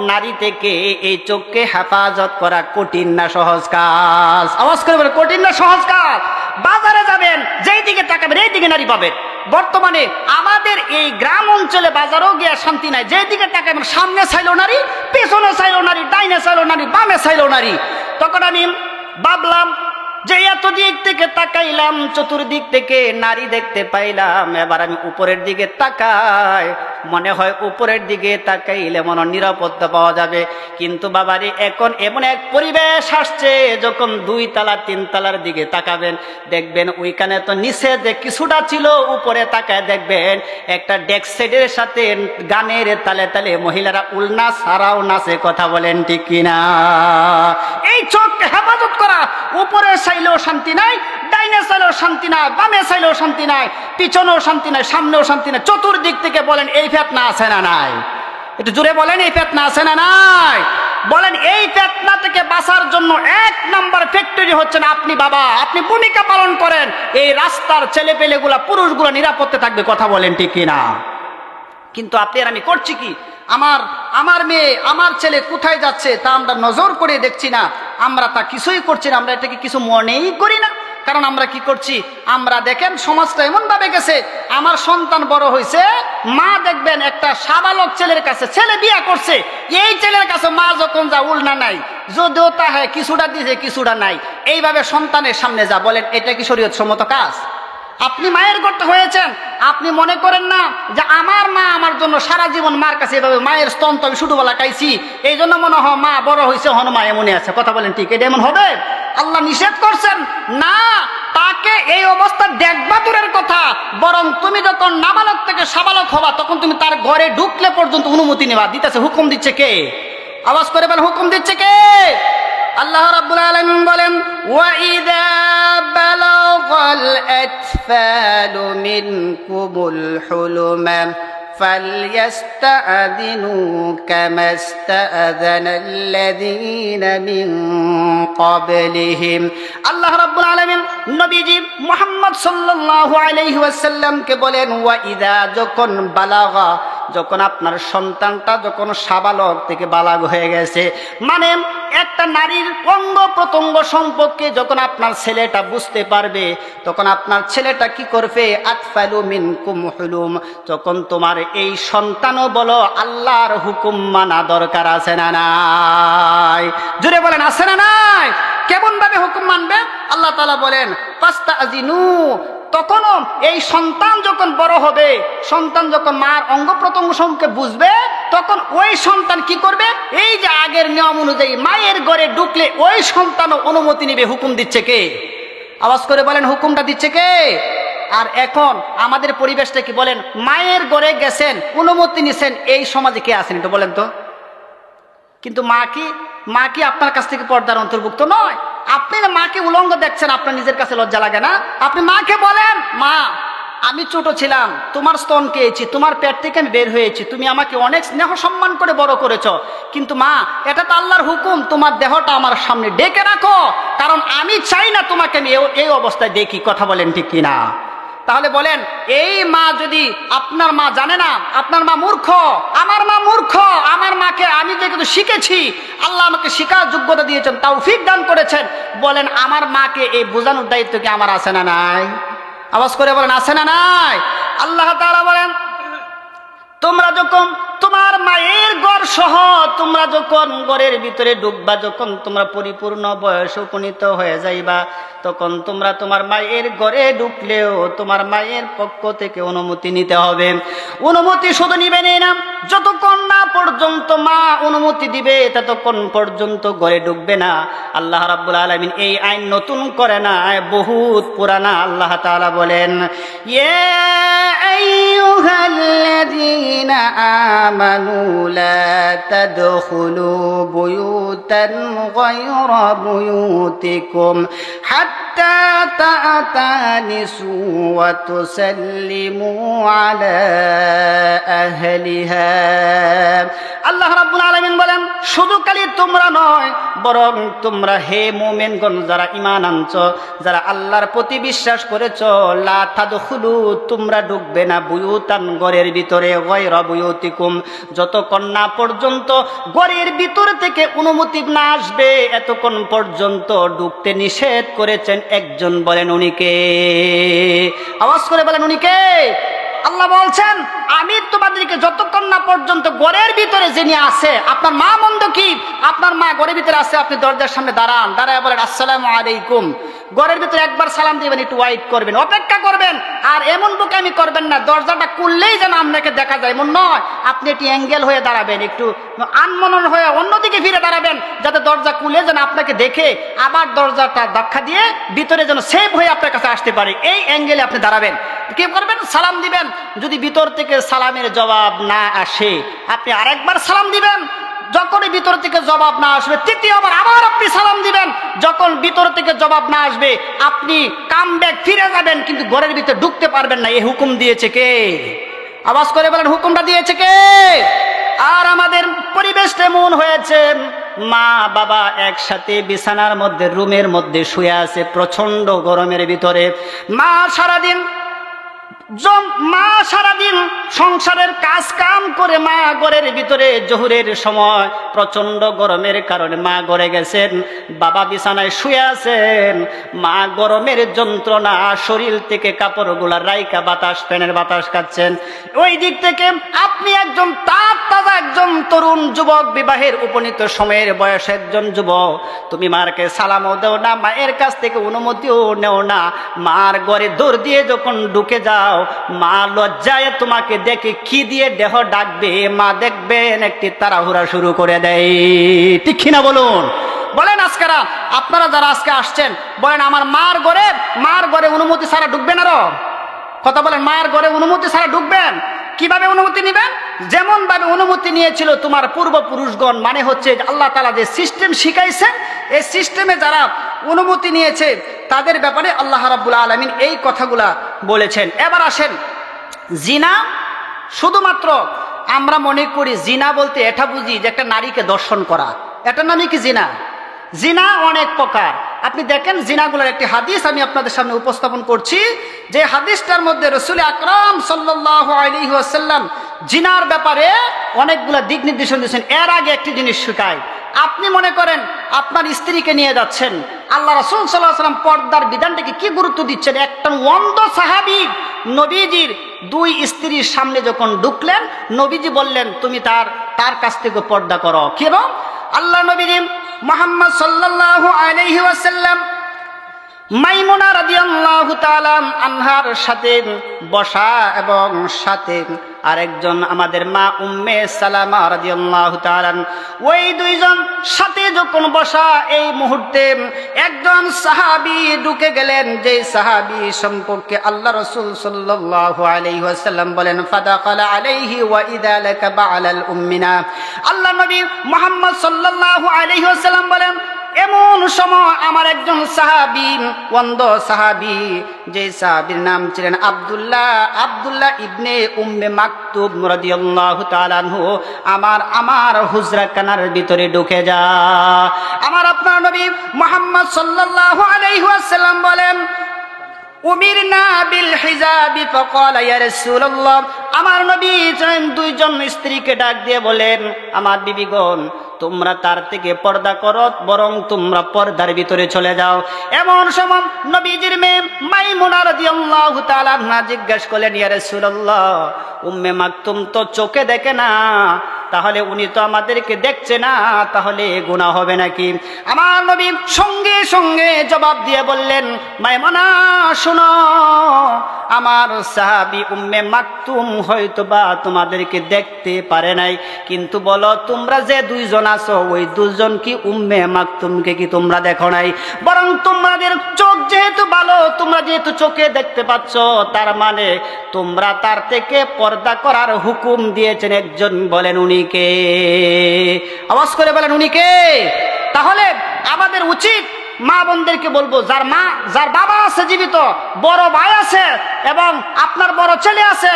নারী থেকে এই চোখকে হেফাজত করা কঠিন না সহজ কাজ? আওয়াজ করে বলে, কঠিন না সহজ কাজ? বাজারে যাবেন, যেই দিকে তাকাবেন এই দিকে নারী পাবেন। বর্তমানে আমাদের এই গ্রাম অঞ্চলে বাজারেও গিয়ে শান্তি নাই, যেই দিকে তাকাবেন সামনে চাইলো নারী, পেছনে চাইলো নারী, ডাইনে চাইলো নারী, বামে চাইলো নারী। তখন আমি ভাবলাম যে এত দিক থেকে তাকাইলাম, চতুর্দিক থেকে নারী দেখতে পাইলাম, এবার আমি উপরের দিকে তাকাই, মনে হয় উপরের দিকে তাকাইলে মনে নিরাপত্তা পাওয়া যাবে। কিন্তু বাবারে, এখন এমন এক পরিবেশ আসছে, যখন 2 তালা 3 তালার দিকে তাকাবেন, দেখবেন ওইখানে তো নিচে যে কিছুটা ছিল, উপরে তাকায় দেখবেন একটা ডেক সেটের সাথে গানের তালে তালে মহিলারা উলনা সারাও নাচে। কথা বলেন ঠিক কিনা? এই চোখকে হেফাজত করা, উপরে চাইলেও শান্তি নাই, ডাইনে চাইলেও শান্তি নাই, বামে চাইলেও শান্তি নাই, পিছনেও শান্তি নাই, সামনেও শান্তি নাই। চতুর্দিক থেকে বলেন, এই ফিতনা আছে না নাই? একটু জোরে বলেন, এই ফিতনা আছে না নাই? বলেন, এই ফিতনা থেকে বাঁচার জন্য 1 নম্বর ফ্যাক্টরি হচ্ছে না আপনি বাবা, আপনি ভূমিকা পালন করেন, এই রাস্তার ছেলেপেলেগুলা, পুরুষগুলা নিরাপত্তা থাকবে। কথা বলেন ঠিক কিনা? কিন্তু আপনি আর আমি করছি কি? আমার মেয়ে, আমার ছেলে কোথায় যাচ্ছে তা আমরা নজর করে দেখছি না, আমরা তা কিছুই করছি না, আমরা এটাকে কিছু মনেই করি না। কারণ আমরা কি করছি? আমরা দেখেন সমাজটা এমন ভাবে গেছে, আমার সন্তান বড় হয়েছে, মা দেখবেন একটা সাবালক ছেলের কাছে, ছেলে বিয়া করছে, এই ছেলের কাছে মা যখন যা উল্না নাই, যদিও তা হ্যাঁ কিছুটা দিয়েছে কিছুটা নাই, এইভাবে সন্তানের সামনে যা। বলেন, এটা কি শরীয়ত সম্মত কাজ? আপনি মায়ের গর্তে হয়েছেন, আপনি মনে করেন না যে আমার মা আমার জন্য সারা জীবন মার কাছে এভাবে মায়ের স্তন তো আমি ছোটবেলা খাইছি, এই জন্য মনে হয় মা বড় হয়েছে, হন মা এমনই আছে। কথা বলেন ঠিক? এটা এমন হবে? আল্লাহ নিষেধ করছেন না, তাকে এই অবস্থা দেখবা দূরের কথা, বরং তুমি যখন নাবালক থেকে সাবালক হবা, তখন তুমি তার ঘরে ঢুকলে পর্যন্ত অনুমতি নেবা। দিতেছে, হুকুম দিচ্ছে কে? আওয়াজ করে বলেন, হুকুম দিচ্ছে কে? আল্লাহ রাব্বুল আলামিন বলেন, ওয়া ইযা বালাগাল আতফালু মিনকুমুল হুলুম فليستأذنوا كما استأذن الذين من قبلهم আল্লাহ রাব্বুল আলামিন নবীজি মুহাম্মদ সাল্লাল্লাহু আলাইহি ওয়াসাল্লাম কে বলেন ওয়া ইযা যখন বালাগা যখন আপনার সন্তানটা যখন সাবালক থেকে বালাগ হয়ে গেছে মানে একটা নারীর অঙ্গ প্রত্যঙ্গ সম্পর্কে যখন আপনার ছেলেটা বুঝতে পারবে তখন আপনার ছেলেটা কি করবে আতফালু মিনকুম হুলুম তখন তোমার এই সন্তানও বলো আল্লাহর হুকুম মানা দরকার আছে না নাই জোরে বলেন আছে না নাই কেমন ভাবে হুকুম মানবে আল্লাহ তাআলা বলেন ফাস্তাযিনু তখনও এই সন্তান যখন বড় হবে সন্তান যখন মার অঙ্গ প্রত্যঙ্গ সম্পর্কে বুঝবে তখন ওই সন্তান কি করবে এই যে আগের নিয়ম অনুযায়ী মায়ের ঘরে ঢুকলে ওই সন্তানও অনুমতি নেবে হুকুম দিচ্ছে কে আওয়াজ করে বলেন হুকুমটা দিচ্ছে কে আর এখন আমাদের পরিবেশটা কি বলেন মায়ের ঘরে গেছেন অনুমতি নিছেন এই সমাজে কে আছেন একটু বলেন তো কিন্তু মা কি আপনার কাছ থেকে পর্দার অন্তর্ভুক্ত নয় আপনি না মাকে উলঙ্গ দেখছেন আপনার নিজের কাছে লজ্জা লাগে না আপনি মাকে বলেন মা আমি ছোট ছিলাম তোমার স্তন খেয়েছি তোমার পেট থেকে আমি বের হয়েছি তুমি আমাকে অনেক স্নেহ সম্মান করে বড় করেছ কিন্তু মা এটা তো আল্লাহর হুকুম তোমার দেহটা আমার সামনে ডেকে রাখো কারণ আমি চাই না তোমাকে আমি এই অবস্থায় দেখি কথা বলেন ঠিক কিনা তাহলে বলেন এই মা যদি আপনার মা জানে না আপনার মা মূর্খ আমার মা মূর্খ আমার মাকে আমি যে কিছু শিখেছি আল্লাহ আমাকে শিখার যোগ্যতা দিয়েছেন তৌফিক দান করেছেন বলেন আমার মাকে এই বোঝানোর দায়িত্ব কি আমার আছে না নাই আওয়াজ করে বলেন আছে না নাই আল্লাহ তাআলা বলেন তোমরা যখন তোমার মায়ের ঘর সহ তোমরা যখন ঘরের ভিতরে ঢুকবা যখন তোমরা পরিপূর্ণ বয়স উপনীত হয়ে যাইবা তখন তোমরা তোমার মায়ের ঘরে ঢুকলেও তোমার মায়ের পক্ষ থেকে অনুমতি নিতে হবে অনুমতি শুধু নিবেনই না যতক্ষণ না পর্যন্ত মা অনুমতি দিবে ততক্ষণ পর্যন্ত ঘরে ঢুকবে না আল্লাহ রাব্বুল আলামিন এই আইন নতুন করে না বহুত পুরানা আল্লাহ তাআলা বলেন ইয়া আইয়ুহাল্লাযীনা আমানু লা তাদখুলু বুয়ুতান গায়রা বুয়ুতিকুম হাত্তা তা'তানিসু ওয়া তুসাল্লিমু আলা আহলিহা আল্লাহ রাব্বুল আলামিন বলেন শুধু খালি তোমরা নয় বরং তোমরা হে মুমিনগণ যারা ঈমান আনছো যারা আল্লাহর প্রতি বিশ্বাস করেছো লা তাদখুলু তোমরা ঢুকবে না বুয়ুতান ঘরের ভিতরে গায়রা বুয়ুতিকুম যতক্ষণ না পর্যন্ত ঘরের ভিতর থেকে অনুমতি না আসবে এতক্ষণ পর্যন্ত ঢুকতে নিষেধ করেছেন একজন বলেন উনি কে আওয়াজ করে বলেন উনি কে আল্লাহ বলছেন আমি তোমাদেরকে যতক্ষণ না পর্যন্ত ঘরের ভিতরে যিনি আছে আপনার মা মন্দ কি আপনার মা ঘরের ভিতরে আছে আপনি দরজার সামনে দাঁড়ায় বলেন আসসালামু আলাইকুম ঘরের ভিতরে একবার সালাম দিবেন একটু ওয়েট করবেন অপেক্ষা করবেন আর এমন বোকামি করবেন না দরজাটা খুললেই যেন আপনাকে দেখা যায় এমন নয় আপনি একটু অ্যাঙ্গেল হয়ে দাঁড়াবেন একটু আনমনন হয়ে অন্যদিকে ফিরে দাঁড়াবেন যাতে দরজা খুলে যেন আপনাকে দেখে আবার দরজাটা ধাক্কা দিয়ে ভিতরে যেন সেভ হয়ে আপনার কাছে আসতে পারে এই অ্যাঙ্গেলে আপনি দাঁড়াবেন কি করবেন সালাম দিবেন যদি ভিতর থেকে সালামের জবাব না আসে আপনি আরেকবার সালাম দিবেন যখনই ভিতর থেকে জবাব না আসবে তৃতীয়বার আবার আপনি সালাম দিবেন যখন ভিতর থেকে জবাব না আসবে আপনি কামব্যাক ফিরে যাবেন কিন্তু ঘরের ভিতরে ঢুকতে পারবেন না এই হুকুম দিয়েছে কে আওয়াজ করে বলেন হুকুমটা দিয়েছে কে আর আমাদের পরিবেশটা এমন হয়েছে মা বাবা একসাথে বিছানার মধ্যে রুমের মধ্যে শুয়ে আছে প্রচন্ড গরমের ভিতরে মা সারাদিন সংসারের কাজ কাম করে মা ঘরের ভিতরে জোহরের সময় প্রচন্ড গরমের কারণে মা ঘরে গেছেন বাবা বিছানায় শুয়ে আছেন মা গরমের যন্ত্রণা শরীর থেকে কাপড়গুলা রাইকা বাতাস ফ্যানের বাতাস খাচ্ছেন ওই দিক থেকে আপনি একজন তাজা একজন তরুণ যুবক বিবাহের উপনীত সময়ের বয়স একজন যুবক তুমি মারকে সালামও দেও না মায়ের কাছ থেকে অনুমতিও নেও না মার ঘরে দৌড় দিয়ে যখন ঢুকে যাও মা লজ্জায় তোমাকে দেখে কি দিয়ে দেহ ডাকবে মা দেখবেন একটি তাড়াহুড়া শুরু করে দেয় ঠিক কিনা বলেন আজকেরা আপনারা যারা আজকে আসছেন বলেন আমার মার ঘরে অনুমতি ছাড়া ঢুকবেন আরো কথা বলেন মায়ের ঘরে অনুমতি ছাড়া ঢুকবেন কিভাবে অনুমতি নেবেন যেমন ভাবে অনুমতি নিয়েছিল তোমার পূর্বপুরুষগণ মানে হচ্ছে আল্লাহ তাআলা যে সিস্টেম শিখাইছেন এই সিস্টেমে যারা অনুমতি নিয়েছে তাদের ব্যাপারে আল্লাহ রাব্বুল আলামিন এই কথাগুলা বলেছেন এবার আসেন জিনা শুধুমাত্র আমরা মনে করি জিনা বলতে এটা বুঝি যে একটা নারীকে দর্শন করা, এটার নামই কি জিনা? জিনা অনেক প্রকার। আপনি দেখেন জিনাগুলোর একটি হাদিস আমি আপনাদের সামনে উপস্থাপন করছি, যে হাদিসটার মধ্যে রাসূল আকরাম সাল্লাল্লাহু আলাইহি ওয়াসাল্লাম জিনার ব্যাপারে অনেকগুলো দিক নির্দেশনা দিয়েছেন। এর আগে একটি জিনিস শিখায়, আপনি মনে করেন আপনার স্ত্রীকে নিয়ে যাচ্ছেন, আল্লাহ রাসূল সাল্লাল্লাহু আলাইহি ওয়াসাল্লাম পর্দার বিধানটাকে কি গুরুত্ব দিচ্ছেন। একটা অন্ধ সাহাবী নবীজির দুই স্ত্রীর সামনে যখন ঢুকলেন, নবীজি বললেন তুমি তার কাছ থেকে পর্দা করো। কেন? আল্লাহ নবীজি মুহাম্মদ সাল্লাল্লাহু আলাইহি ওয়াসাল্লাম মাইমুনা রাদিয়াল্লাহু তাআলা আনহার সাথে বসা এবং সাথে আরেকজন আমাদের মা উম্মে সালামা রাদিয়াল্লাহু তাআলা, ওই দুইজন সাথে যখন বসা, এই মুহূর্তে একজন সাহাবী ঢুকে গেলেন, যে সাহাবী সম্পর্কে আল্লাহ রাসূল সাল্লাল্লাহু আলাইহি ওয়াসাল্লাম বলেন ফাদাখালা আলাইহি ওয়া ইযা লাকা বা'লাল উম্মিনা। আল্লাহ নবী মুহাম্মদ সাল্লাল্লাহু আলাইহি ওয়াসাল্লাম বলেন এমন সময় আমার একজন সাহাবী, অন্ধ সাহাবী, যে সাহাবীর নাম ছিলেন আব্দুল্লাহ ইবনে উম্মে মাকতুম রাদিয়াল্লাহু তাআলা আনহু, আমার হুজরা কানার ভিতরে ঢুকে যা। আমার আপনার নবী মুহাম্মদ সাল্লাল্লাহু আলাইহি ওয়াসাল্লাম বলেন উমিরনা বিল হিজাবি ফাকালা ইয়া রাসূলুল্লাহ। আমার নবী দুইজন স্ত্রীকে ডাক দিয়ে বলেন আমার বিবিগণ, তোমরা তার থেকে পর্দা করো, বরং তোমরা পর্দার ভিতরে চলে যাও। এমন সময় নবীজির মেয়ে মাইমুনা রাদিয়াল্লাহু তাআলা আনহা জিজ্ঞাসা করলেন ইয়া রাসূলুল্লাহ, উম্মে মাকতুম তো চোখে দেখে না, তাহলে উনি তো আমাদেরকে দেখছে না, তাহলে গুনাহ হবে নাকি? আমার নবী সঙ্গে সঙ্গে জবাব দিয়ে বললেন মাইমুনা শোনো, আমার সাহাবী উম্মে মাকতুম হয়তোবা তোমাদেরকে দেখতে পারে নাই, কিন্তু বলো তোমরা যে দুইজন আছো ওই দুজন কি উম্মে মাকতুমকে কি তোমরা দেখো নাই? বরং তোমাদের চোখ যেহেতু ভালো, তোমরা যেহেতু চোখে দেখতে পাচ্ছ, তার মানে তোমরা তার থেকে পর্দা করার হুকুম দিয়েছেন একজন। বলেন উনি কে? আওয়াজ করে বলেন উনি কে? তাহলে আমাদের উচিত মা বোনদেরকে বলবো, যার বাবা আছে জীবিত, বড় ভাই আছে এবং আপনার বড় ছেলে আছে,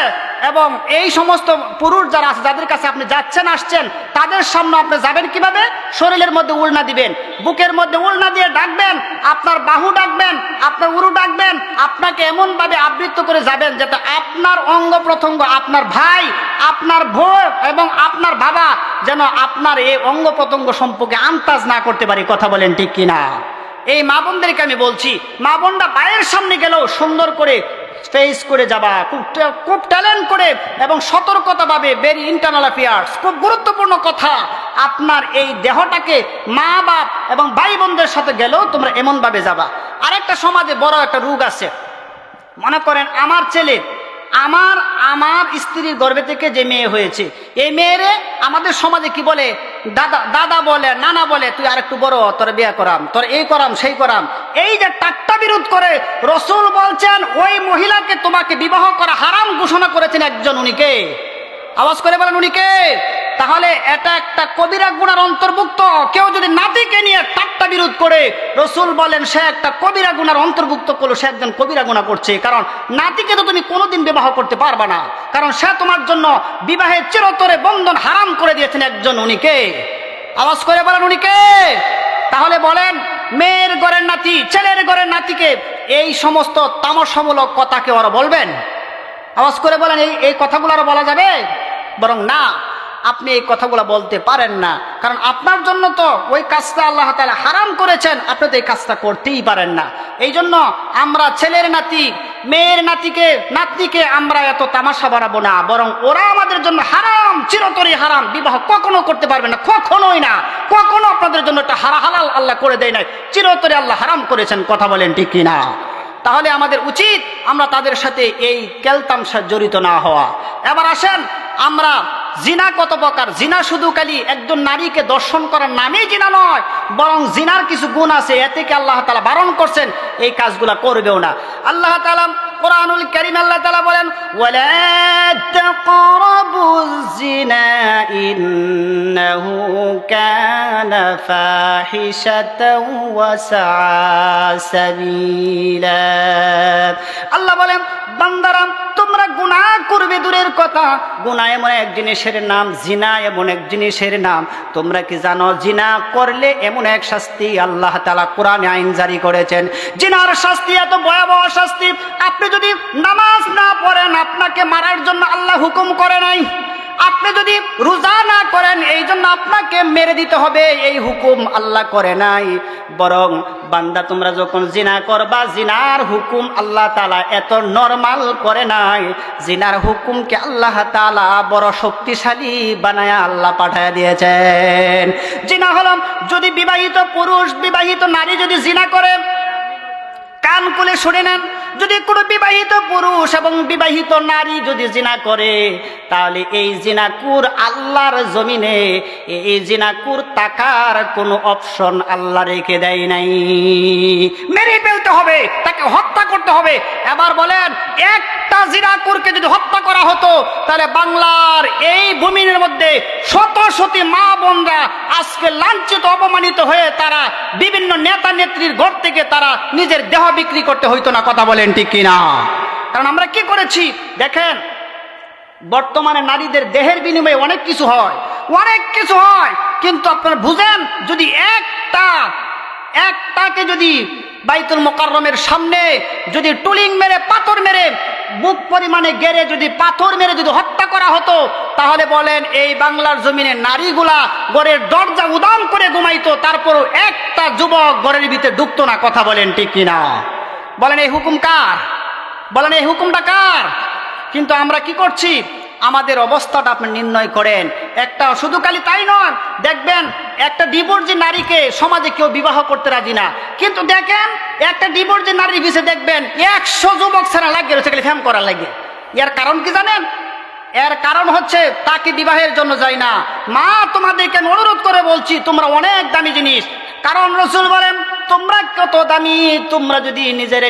এবং এই সমস্ত পুরুষ যারা আছে যাদের কাছে আপনি যাচ্ছেন আসছেন, তাদের সামনে আপনি যাবেন কিভাবে? শরীরের মধ্যে উলনা দিবেন, বুকের মধ্যে উলনা দিয়ে ডাকবেন, আপনার বাহু ডাকবেন, আপনার উরু ডাকবেন, আপনাকে এমন ভাবে আবৃত্ত করে যাবেন যাতে আপনার অঙ্গ প্রত্যঙ্গ, আপনার ভাই, আপনার বোন এবং আপনার বাবা যেন আপনার এই অঙ্গ প্রত্যঙ্গ সম্পর্কে আন্দাজ না করতে পারে। কথা বলেন ঠিক কিনা? এই মা বোনদেরকে আমি বলছি, মা বোনরা ভাইয়ের সামনে গেলেও সুন্দর করে ফেস করে যাবা, খুব ট্যালেন্ট করে এবং সতর্কতাভাবে, ভেরি ইন্টারনাল অ্যাফেয়ার্স, খুব গুরুত্বপূর্ণ কথা। আপনার এই দেহটাকে মা বাপ এবং ভাই বোনদের সাথে গেলেও তোমরা এমনভাবে যাবা। আরেকটা সমাজে বড় একটা রোগ আছে, মনে করেন আমার ছেলে, আমার স্ত্রীর গর্ভে থেকে যে মেয়ে হয়েছে, এই মেয়েরে আমাদের সমাজে কি বলে? দাদা বলে, নানা বলে, তুই আরেকটু বড়, তোর বিয়ে করাম, তোর এই করাম সেই করাম। এই যে টাট্টা বিরোধ করে, রাসূল বলছেন ওই মহিলাকে তোমাকে বিবাহ করা হারাম ঘোষণা করেছেন একজন। উনি কে? আওয়াজ করে বলেন উনি কে? তাহলে এটা একটা কবিরা গুনার অন্তর্ভুক্ত। কেউ যদি নাতিকে নিয়ে টাট্টা বিরোধ করে, রাসূল বলেন সে একটা কবিরা গুনার অন্তর্ভুক্ত করলো, সে একজন কবিরা গুনাহ করছে। কারণ নাতিকে তো তুমি কোনোদিন বিবাহ করতে পারবে না, কারণ সে তোমার জন্য বিবাহের চিরতরে বন্ধন হারাম করে দিয়েছেন একজন। উনি কে? আওয়াজ করে বলেন উনি কে? তাহলে বলেন মেয়ের ঘরের নাতি, ছেলের ঘরের নাতিকে এই সমস্ত তামাশামূলক কথাকে ওরা বলবেন? আওয়াজ করে বলেন এই কথাগুলো আর বলা যাবে? বরং না, আপনি এই কথাগুলো বলতে পারেন না, কারণ আপনার জন্য তো ওই কাজটা আল্লাহ তাআলা হারাম করেছেন, আপনি তো এই কাজটা করতেই পারেন না। এই জন্য আমরা ছেলের নাতি, মেয়ের নাতনিকে আমরা এত তামাশা বাড়াবো না, বরং ওরা আমাদের জন্য হারাম, চিরতরে হারাম। বিবাহ কখনো করতে পারবে না, কখনোই না, কখনো আপনাদের জন্য একটা হালাল আল্লাহ করে দেয় নাই, চিরতরে আল্লাহ হারাম করেছেন। কথা বলেন ঠিক কিনা? তাহলে আমাদের উচিত আমরা তাদের সাথে এই কেলতামশা জড়িত না হওয়া। এবার আসেন, আমরা জিনা কত প্রকার। জিনা শুধু খালি একজন নারীকে দর্শন করার নামেই জিনা নয়, বরং জিনার কিছু গুণ আছে, এ থেকে আল্লাহ তাআলা বারণ করছেন, এই কাজগুলা করবেও না। আল্লাহ তাআলা কুরআনুল কারীম আল্লাহ তাআলা বলেন ওয়ালা তাকরাবুজ জিনা ইন্নাহু কানা ফাহিশাতাও ওয়া সাআ সাবিলা। আল্লাহ বলেন বান্দারা তোমরা গুনাহ করবে করে দূরের কথা, গুনাহ এমন এক জিনিসের নাম, জিনা এমন এক জিনিসের নাম। তোমরা কি জানো জিনা করলে এমন এক শাস্তি আল্লাহ তাআলা কোরআনে আইন জারি করেছেন? জিনার শাস্তি এত ভয়াবহ শাস্তি, আপনি যদি নামাজ না পড়েন আপনাকে মারার জন্য আল্লাহ হুকুম করে নাই। আপনি যদি রোজা না করেন এই জন্য আপনাকে মেরে দিতে হবে, এই হুকুম আল্লাহ করে নাই। বরং বান্দা তোমরা যখন জিনা করবা, জিনার হুকুম আল্লাহ তাআলা এত নরমাল করে নাই, জিনার হুকুমকে আল্লাহ তাআলা বড় শক্তিশালী বানায়া আল্লাহ পাঠায় দিয়েছেন। জিনা হলো, যদি বিবাহিত পুরুষ বিবাহিত নারী যদি জিনা করে, কান খুলে শুনে নেন, যদি কোনো বিবাহিত পুরুষ এবং বিবাহিত নারী যদি জিনা করে, তাহলে এই জিনাকুর আল্লাহর জমিনে এই জিনাকুর তাকার কোনো অপশন আল্লাহ রেখে দেয় নাই। মেরে ফেলতে হবে, তাকে হত্যা করতে হবে। এবার বলেন, একটা জিনাকুরকে যদি হত্যা করা হতো তাহলে বাংলার এই ভূমির মধ্যে শত শত মা বোনরা আজকে লাঞ্ছিত অপমানিত হয়ে তারা বিভিন্ন নেতা নেত্রীর ঘর থেকে তারা নিজের দেহ বিক্রি করতে হইতো না। কথা বলেন ঠিক কিনা? কারণ আমরা কি করেছি দেখেন, বর্তমানে নারীদের দেহের বিনিময়ে অনেক কিছু হয়, অনেক কিছু হয়, কিন্তু আপনারা বুঝেন, যদি একটাকে যদি বাইতুল মোকাররমের সামনে যদি টুলিং মেরে পাথর মেরে বুক পরিমাণে গেড়ে যদি পাথর মেরে যদি হত্যা করা হতো, তাহলে বলেন এই বাংলার জমিনে নারীগুলা ঘরের দরজা উদাম করে ঘুমাইতো, তারপরও একটা যুবক ঘরের ভিতরে ঢুকতো না। কথা বলেন ঠিক কিনা? বলেন এই হুকুম কার? বলেন এই হুকুমটা কার? কিন্তু আমরা কি করছি, আমাদের অবস্থাটা আপনি নির্ণয় করেন। একটা শুধু খালি তাই নয়, দেখবেন একটা ডিভোর্সি নারীকে সমাজে কেউ বিবাহ করতে রাজি না, কিন্তু দেখেন একটা ডিভোর্সি নারীর পিছে দেখবেন 100 যুবক ছাড়া লাগে রয়েছে খালি ফ্যাম করার লাগে। এর কারণ কি জানেন? এর কারণ হচ্ছে তাকে বিবাহের জন্য যায় না। মা তোমাদেরকে আমি অনুরোধ করে বলছি, তোমরা অনেক দামি জিনিস, কারণ রাসূল বলেন তোমরা কত দামি, তোমরা যদি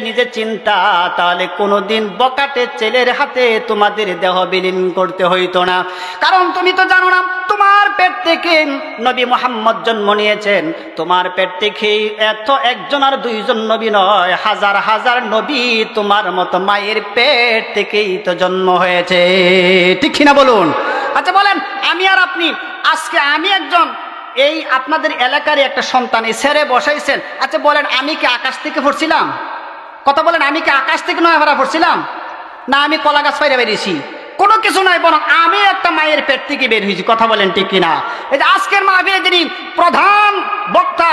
নিজে চিন্তা তাহলে কোনোদিন বকাটে ছেলের হাতে তোমাদের দেহ বিলীন করতে হইতো না। কারণ তুমি তো জানো না, তোমার পেট থেকে নবী মুহাম্মদ জন্ম নিয়েছেন, তোমার পেট থেকে এত একজন আর দুইজন নবী নয়, হাজার হাজার নবী তোমার মতো মায়ের পেট থেকেই তো জন্ম হয়েছে। ঠিক কিনা বলুন? আচ্ছা বলেন, আমি আর আপনি, আজকে আমি একজন এই আপনাদের এলাকারই একটা সন্তান, এই ছেড়ে বসাইছেন, আচ্ছা বলেন আমি কি আকাশ থেকে পড়ছিলাম? কথা বলেন, আমি কি আকাশ থেকে নয় ভাড়া পড়ছিলাম? না আমি কলা গাছ পাইরে বেরিয়েছি? কোনো কিছু নয়, বরং আমি একটা মায়ের পেট থেকে বের হয়েছি। কথা বলেন ঠিক কিনা? এই যে আজকের মাহফিলে যিনি প্রধান বক্তা,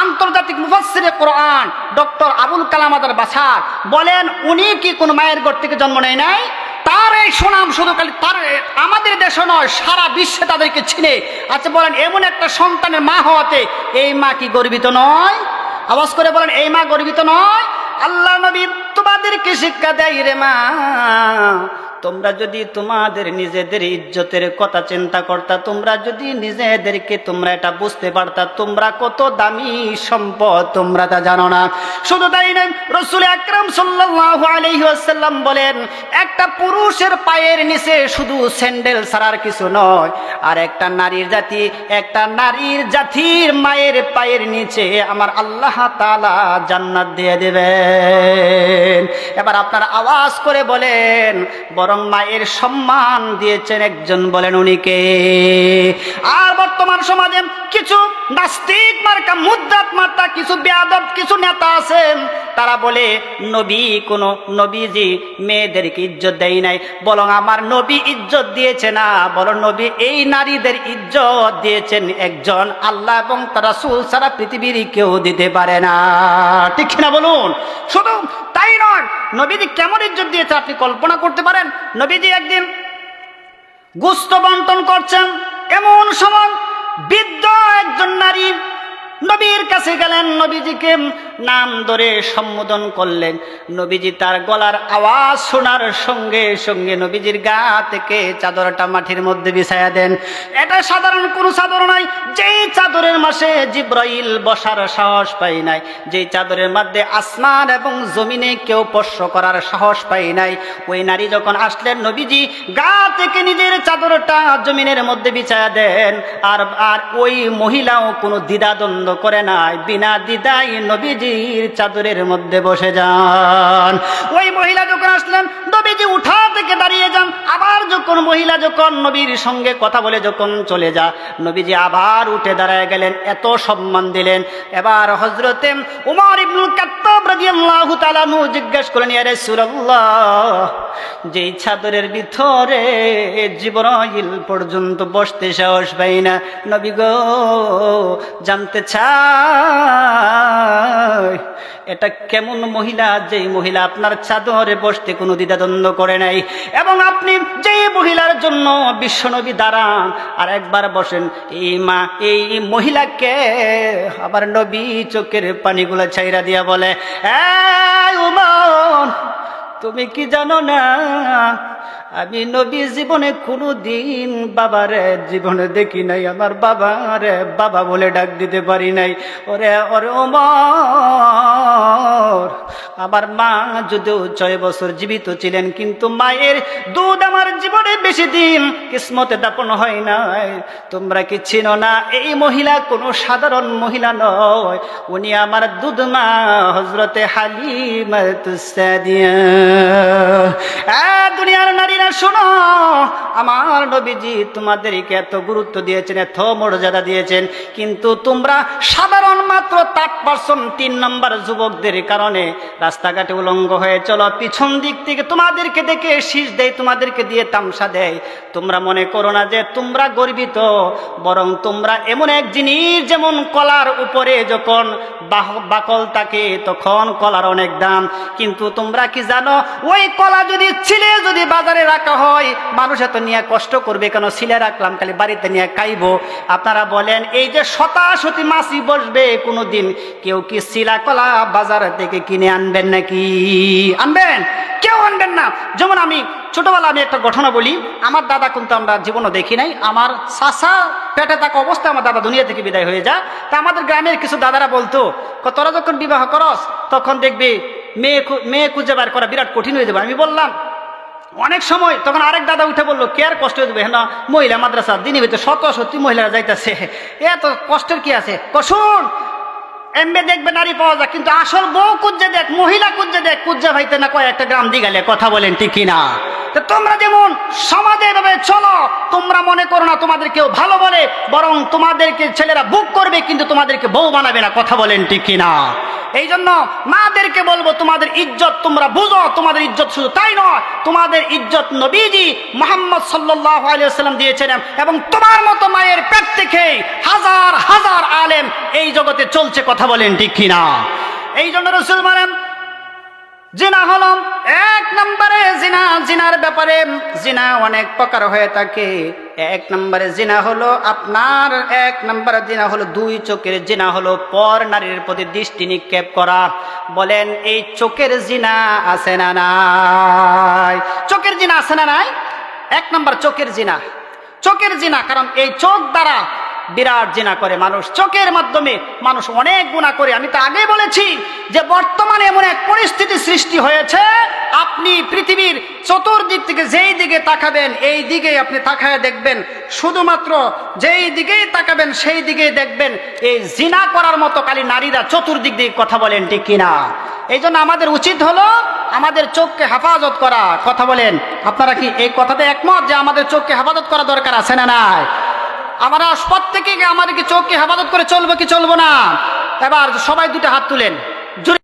আন্তর্জাতিক মুফাসসিরে কোরআন ডক্টর আবুল কালাম আজাদ বাশার, বলেন উনি কি কোনো মায়ের ঘর থেকে জন্ম নেয় নাই? তার এই সুনাম শুধু খালি তার আমাদের দেশে নয়, সারা বিশ্বে তাদেরকে চিনে। আচ্ছা বলেন, এমন একটা সন্তানের মা হওয়াতে এই মা কি গর্বিত নয়? আওয়াজ করে বলেন, এই মা গর্বিত নয়? আল্লাহ নবী তোমাদেরকে শিক্ষা দেয়, রে মা তোমরা যদি তোমাদের নিজেদের ইজ্জতের কথা চিন্তা করতা, তোমরা যদি নিজেদেরকে তোমরা এটা বুঝতে পারতা তোমরা কত দামি সম্পদ, তোমরা তা জানো না। শুধু তাই নয়, রাসূল আকরাম সাল্লাল্লাহু আলাইহি ওয়াসাল্লাম বলেন একটা পুরুষের পায়ের নিচে শুধু স্যান্ডেল ছাড়ার কিছু নয়, আর একটা নারীর জাতির মায়ের পায়ের নিচে আমার আল্লাহ তাআলা জান্নাত দিয়ে দেবেন। এবার আপনারা আওয়াজ করে বলেন, বরং মায়ের সম্মান দিয়েছেন একজন, বলেন উনি কে? আর বর্তমান সমাজে কিছু নাস্তিক মার্কা মুদ্দাত মার্কা কিছু বেয়াদব কিছু নেতা আছেন, তারা বলে নবীজি মেয়েদেরকে ইজ্জত দেয় নাই, বরং আমার নবী ইজ্জত দিয়েছে না, বরং নবী এই নারীদের ইজ্জত দিয়েছেন একজন আল্লাহ এবং তার রাসূল ছাড়া পৃথিবীর কেউ দিতে পারে না। ঠিক না বলুন? শুধু তাই নয়, নবীজি কেমন ইজ্জত দিয়েছে আপনি কল্পনা করতে পারেন? নবীজি একদিন গোশত বন্টন করছেন, এমন সময় বৃদ্ধ একজন নারী নবীর কাছে গেলেন, নবীজিকে নাম ধরে সম্বোধন করলেন। নবীজি তার গলার আওয়াজ শোনার সঙ্গে সঙ্গে নবীজির গা থেকে চাদরটা মাটির মধ্যে বিছায়া দেন। এটা সাধারণ কোনো চাদর নয়, যেই চাদরের মাঝে জিব্রাইল বসার সাহস পায় নাই, যেই চাদরের মধ্যে আসমান এবং জমিনে কেউ স্পর্শ করার সাহস পায় নাই, ওই নারী যখন আসলেন নবীজি গা থেকে নিজের চাদরটা জমিনের মধ্যে বিছায়া দেন। আর ওই মহিলাও কোনো দ্বিধাদ্বন্দ্ব করে নাই, বিনা দ্বিধায় নবীজির চাদরের মধ্যে বসে যান। ওই মহিলা যখন আসলেন নবীজি উঠা থেকে দিকে দাঁড়িয়ে যান। আবার যখন মহিলা যখন নবীর সঙ্গে কথা বলে যখন চলে যা, নবীজি আবার উঠে দাঁড়ায় গেলেন, এত সম্মান দিলেন। এবার হযরতে উমর ইবনুল খাত্তাব রাদিয়াল্লাহু তাআলা আনহু জিজ্ঞেস করলেন, ইয়া রাসূলুল্লাহ, যেই চাদরের ভিতরে জিবরাইল পর্যন্ত বসতে সাহস পাই না, নবী গো জানতে চাই এটা কেমন মহিলা, যেই মহিলা আপনার চাদরে বসতে কোনো দ্বিধাদ্বন্দ্ব করে নাই, এবং আপনি যেই মহিলার জন্য বিশ্বনবী দাঁড়ান আর একবার বসেন, এই মহিলাকে। আবার নবী চোখের পানিগুলো ছাইরা দিয়া বলে, এই উমর, তুমি কি জানো না আমি নবী জীবনে কোনো দিন বাবারে জীবনে দেখি নাই, আমার বাবারে বাবা বলে ডাক দিতে পারি নাই। ওরে ওমর, আমার মা যদিও 6 বছর জীবিত ছিলেন, কিন্তু মায়ের দুধ আমার জীবনে বেশি দিন কিসমতে দাপন হয় নাই। তোমরা কি চিনো না এই মহিলা কোনো সাধারণ মহিলা নয়, উনি আমার দুধ মা হযরতে হালিমাতুস সাদিয়া। দুনিয়ার নারীরা শোনো, আমার নবীজি তোমাদেরকে এত গুরুত্ব দিয়েছেন, এত মর্যাদা দিয়েছেন, কিন্তু তোমরা সাধারণ মাত্র 3% 3 নম্বর যুবকদের কারণে রাস্তাঘাটে উলঙ্গ হয়ে চলো, পিছন দিক থেকে তোমাদেরকে দেখে শীষ দেয়, তোমাদেরকে দিয়ে তামসা দেয়। তোমরা মনে করো না যে তোমরা গর্বিত, বরং তোমরা এমন এক জিনিস, যেমন কলার উপরে যখন বাকল থাকে তখন কলার অনেক দাম, কিন্তু তোমরা কি জানো ওই কলা যদি ছিলে যদি বাজারে রাখা হয়, মানুষ এত নিয়ে কষ্ট করবে কেন? ছিলে রাখলাম খালি বাড়িতে নিয়ে খাইবো। আপনারা বলেন এই যে শতাশতি মাছি বসবে, কোনোদিন কেউ কি শিলা কলা বাজার থেকে কিনে আনবেন নাকি? আনবেন? কেউ আনবেন না। যেমন আমি ছোটবেলা আমি একটা ঘটনা বলি, আমার দাদা কিন্তু আমরা জীবনও দেখি নাই, আমার চাচা পেটে থাকা অবস্থায় আমার দাদা দুনিয়া থেকে বিদায় হয়ে যায়। তা আমাদের গ্রামের কিছু দাদারা বলতো, তোরা যখন বিবাহ করস তখন দেখবি মেয়ে খুঁজে বার করা বিরাট কঠিন হয়ে যাবে। আমি বললাম অনেক সময়, তখন আরেক দাদা উঠে বললো, কে আর কষ্ট হয়ে যাবে, হ্যাঁ মহিলা মাদ্রাসা দিনে ভিতরে শত মহিলারা যাইতেছে, এত কষ্টের কি আছে? শুন, এমবে দেখবে নারী পাওয়া যায়, কিন্তু আসল বউ খুঁজে দেখ, মহিলা খুঁজে দেখ, খুঁজে ভাইতে না কয় একটা গ্রাম দিগালে। কথা বলেন ঠিক কিনা? তো তোমরা যেমন সমাজে এভাবে চলো, তোমরা মনে করো না তোমাদের কেউ ভালো বলে, বরং তোমাদেরকে ছেলেরা বুক করবে, কিন্তু তোমাদেরকে বউ বানাবে না। কথা বলেন ঠিক কিনা? এই জন্য মাদেরকে বলবো, তোমাদের ইজ্জত তোমরা বুঝো। তোমাদের ইজ্জত শুধু তাই নয়, তোমাদের ইজ্জত নবীজি মুহাম্মদ সাল্লাল্লাহু আলাইহি ওয়াসাল্লাম দিয়েছেন, এবং তোমার মতো মায়ের পেট থেকে হাজার হাজার আলেম এই জগতে চলছে। কথা বলেন ঠিক কিনা? এই জন্য রাসূল বলেন, জিনা হলো 1 নম্বরে জিনা। জিনার ব্যাপারে জিনা অনেক প্রকার হয়ে থাকে। 1 নম্বরে জিনা হলো আপনার 1 নম্বরে জিনা হলো 2 চোখের জিনা হলো পর নারীর প্রতি দৃষ্টি নিক্ষেপ করা। বলেন এই চোখের জিনা আছে না নাই? চোখের জিনা আছে না নাই? 1 নম্বর চোখের জিনা। চোখের জিনা, কারণ এই চোখ দ্বারা বিরাট জিনা করে মানুষ। চোখের মাধ্যমে মানুষ অনেক গুনাহ করে। আমি তো আগে বলেছি যে বর্তমানে এমন এক পরিস্থিতি সৃষ্টি হয়েছে, আপনি পৃথিবীর চতুর্দিক থেকে যেই দিকে তাকাবেন এই দিকেই আপনি তাকায় দেখবেন, শুধুমাত্র যেই দিকেই তাকাবেন সেই দিকেই দেখবেন এই জিনা করার মতো খালি নারীরা চতুর্দিক দিকে। কথা বলেন ঠিক কিনা? এই জন্য আমাদের উচিত হলো আমাদের চোখকে হেফাজত করা। কথা বলেন, আপনারা কি এই কথাতে একমত যে আমাদের চোখকে হেফাজত করা দরকার আছে না নাই? আমরা প্রত্যেকে আমাদের কি চোখকে হেফাজত করে চলবো কি চলবো না? এবার সবাই 2টা হাত তুলেন।